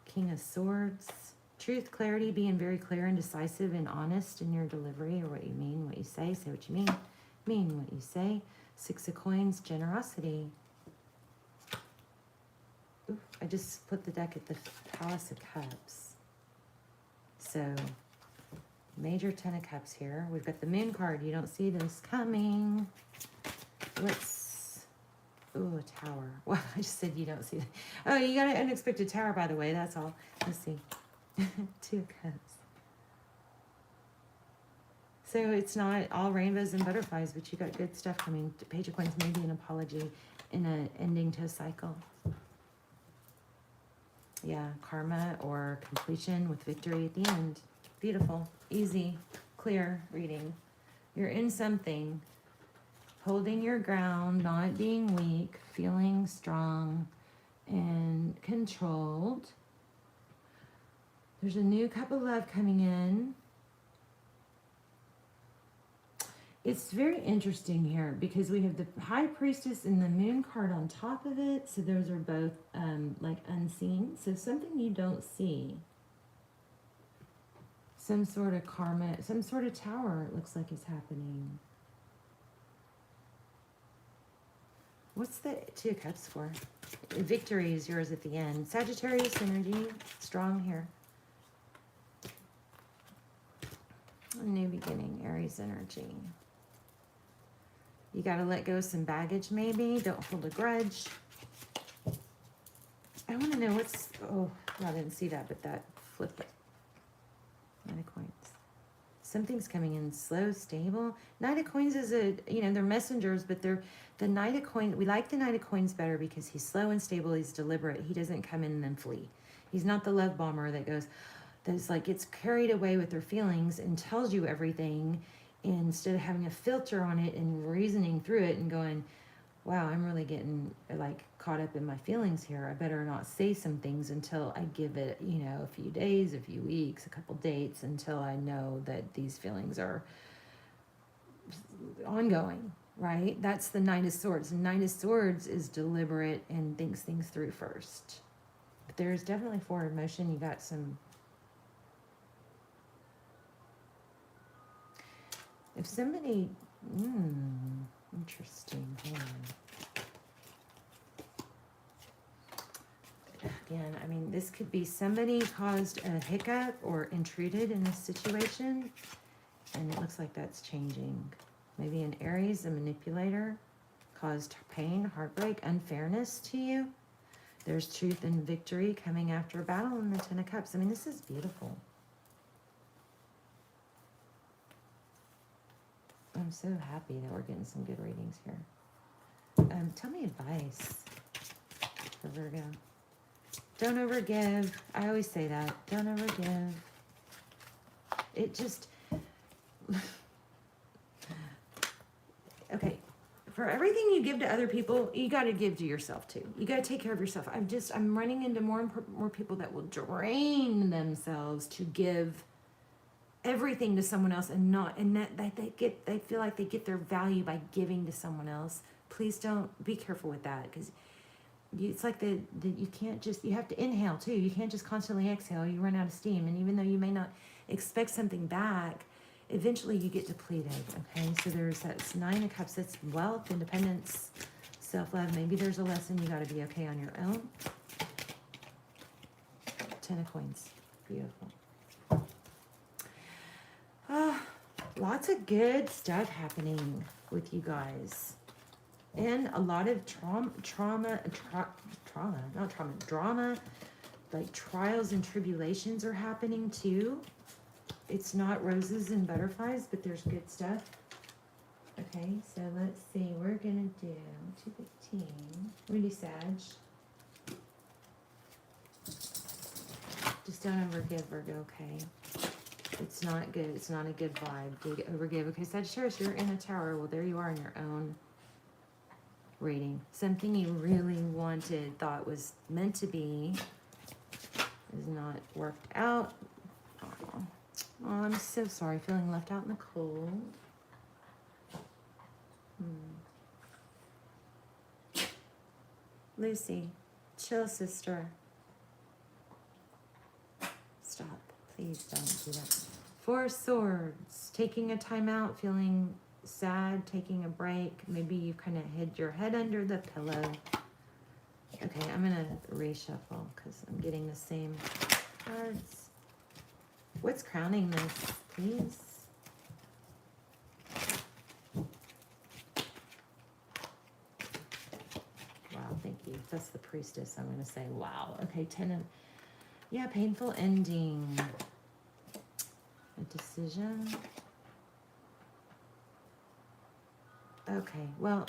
King of Swords. Truth, clarity, being very clear and decisive and honest in your delivery or what you mean, what you say. Say what you mean what you say. 6 of Coins, generosity. Oof, I just put the deck at the Palace of Cups. So, major 10 of Cups here. We've got the Moon card. You don't see this coming. Ooh, a tower. Well, I just said you don't see that. Oh, you got an unexpected tower, by the way. That's all. Let's see. 2 of Cups. So it's not all rainbows and butterflies, but you got good stuff coming. Page of Coins, maybe an apology and an ending to a cycle. Yeah, karma or completion with victory at the end. Beautiful, easy, clear reading. You're in something. Holding your ground, not being weak, feeling strong and controlled. There's a new cup of love coming in. It's very interesting here because we have the High Priestess and the Moon card on top of it. So those are both like unseen. So something you don't see. Some sort of karma, some sort of tower it looks like is happening. What's the 2 of Cups for? Victory is yours at the end. Sagittarius energy, strong here. A new beginning, Aries energy. You got to let go of some baggage maybe. Don't hold a grudge. I want to know what's... Oh, I didn't see that, but that flip it. Knight of Coins. Something's coming in slow, stable. Knight of Coins is a... You know, they're messengers, but they're... The Knight of Coins... We like the Knight of Coins better because he's slow and stable. He's deliberate. He doesn't come in and then flee. He's not the love bomber that goes... That's like gets carried away with their feelings and tells you everything instead of having a filter on it and reasoning through it and going, wow, I'm really getting like caught up in my feelings here. I better not say some things until I give it, you know, a few days, a few weeks, a couple dates until I know that these feelings are ongoing, right? That's the Knight of Swords. The Knight of Swords is deliberate and thinks things through first. But there's definitely forward motion. You got some... If somebody, interesting, hold on. Again, I mean, this could be somebody caused a hiccup or intruded in this situation, and it looks like that's changing. Maybe an Aries, a manipulator, caused pain, heartbreak, unfairness to you. There's truth and victory coming after a battle in the 10 of Cups. I mean, this is beautiful. I'm so happy that we're getting some good readings here. Tell me advice for Virgo. Don't overgive. I always say that. Don't overgive. It just... Okay, you give to other people, you got to give to yourself too. You got to take care of yourself. I'm running into more and more people that will drain themselves to give everything to someone else, and they feel like they get their value by giving to someone else. Please don't, be careful with that, because it's like you can't just, you have to inhale too. You can't just constantly exhale. You run out of steam, and even though you may not expect something back, eventually you get depleted. Okay, so there's that Nine of Cups. That's wealth, independence, self-love. Maybe there's a lesson you got to be okay on your own. Ten of Coins. Beautiful. Lots of good stuff happening with you guys, and a lot of drama, like trials and tribulations are happening too. It's not roses and butterflies, but there's good stuff. Okay, so let's see. We're gonna do 215. We're gonna do Sag. Just don't overgive, Virgo. Okay. It's not good. It's not a good vibe to overgive. Okay, Sagittarius, you're in a tower. Well, there you are in your own reading. Something you really wanted, thought was meant to be, is not worked out. Oh, I'm so sorry. Feeling left out in the cold. Lucy, chill, sister. Stop. Please don't do that. Four of Swords. Taking a time out, feeling sad, taking a break. Maybe you kind of hid your head under the pillow. Okay, I'm going to reshuffle because I'm getting the same cards. What's crowning this, please? Wow, thank you. That's the Priestess. I'm going to say, wow. Okay, 10 of... Yeah, painful ending. A decision. Okay, well,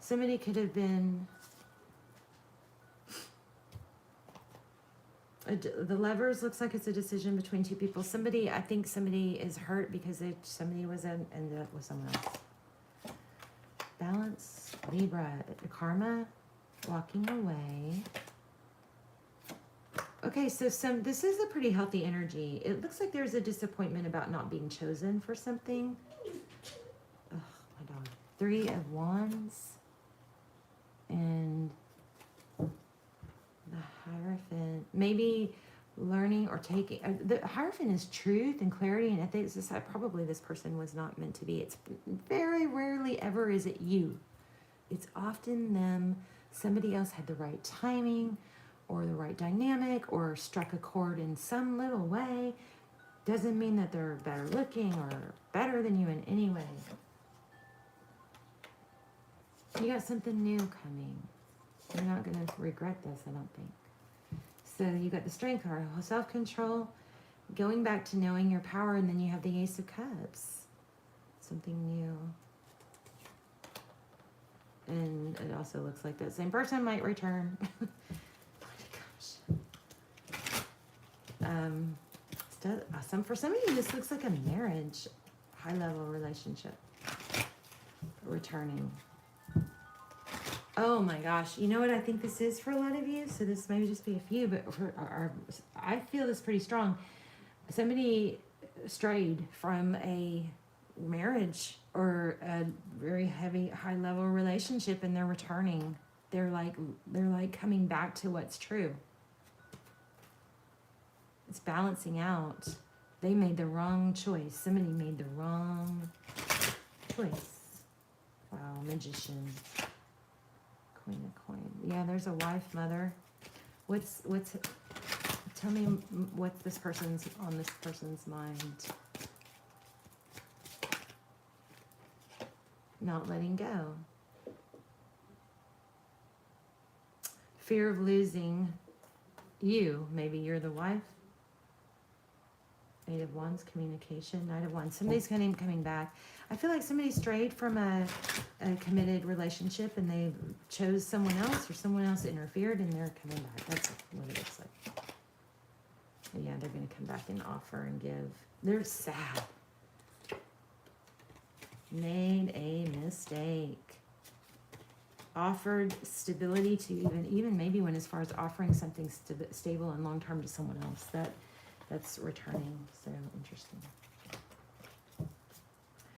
somebody could have been... The Lovers looks like it's a decision between two people. Somebody, I think somebody is hurt because somebody was ended up with someone else. Balance, Libra, Karma, walking away. Okay, so this is a pretty healthy energy. It looks like there's a disappointment about not being chosen for something. Oh, my dog. 3 of Wands. And the Hierophant. Maybe learning or taking... the Hierophant is truth and clarity and ethics. Probably this person was not meant to be. It's very rarely ever is it you. It's often them. Somebody else had the right timing or the right dynamic, or struck a chord in some little way. Doesn't mean that they're better looking or better than you in any way. You got something new coming. You're not going to regret this, I don't think. So you got the Strength card, self-control, going back to knowing your power, and then you have the Ace of Cups. Something new. And it also looks like that same person might return. For some of you, this looks like a marriage, high-level relationship, returning. Oh my gosh, you know what I think this is for a lot of you? So this may just be a few, but I feel this pretty strong. Somebody strayed from a marriage or a very heavy, high-level relationship, and they're returning. They're like coming back to what's true. It's balancing out. They made the wrong choice. Somebody made the wrong choice. Wow, Magician. Queen of Coins. Yeah, there's a wife, mother. Tell me what's on this person's mind. Not letting go. Fear of losing you. Maybe you're the wife. 8 of Wands, communication. 9 of Wands. Somebody's coming back. I feel like somebody strayed from a committed relationship and they chose someone else, or someone else interfered, and they're coming back. That's what it looks like. But yeah, they're going to come back and offer and give. They're sad. Made a mistake. offered stability to even maybe went as far as offering something stable and long term to someone else. That's returning. So interesting.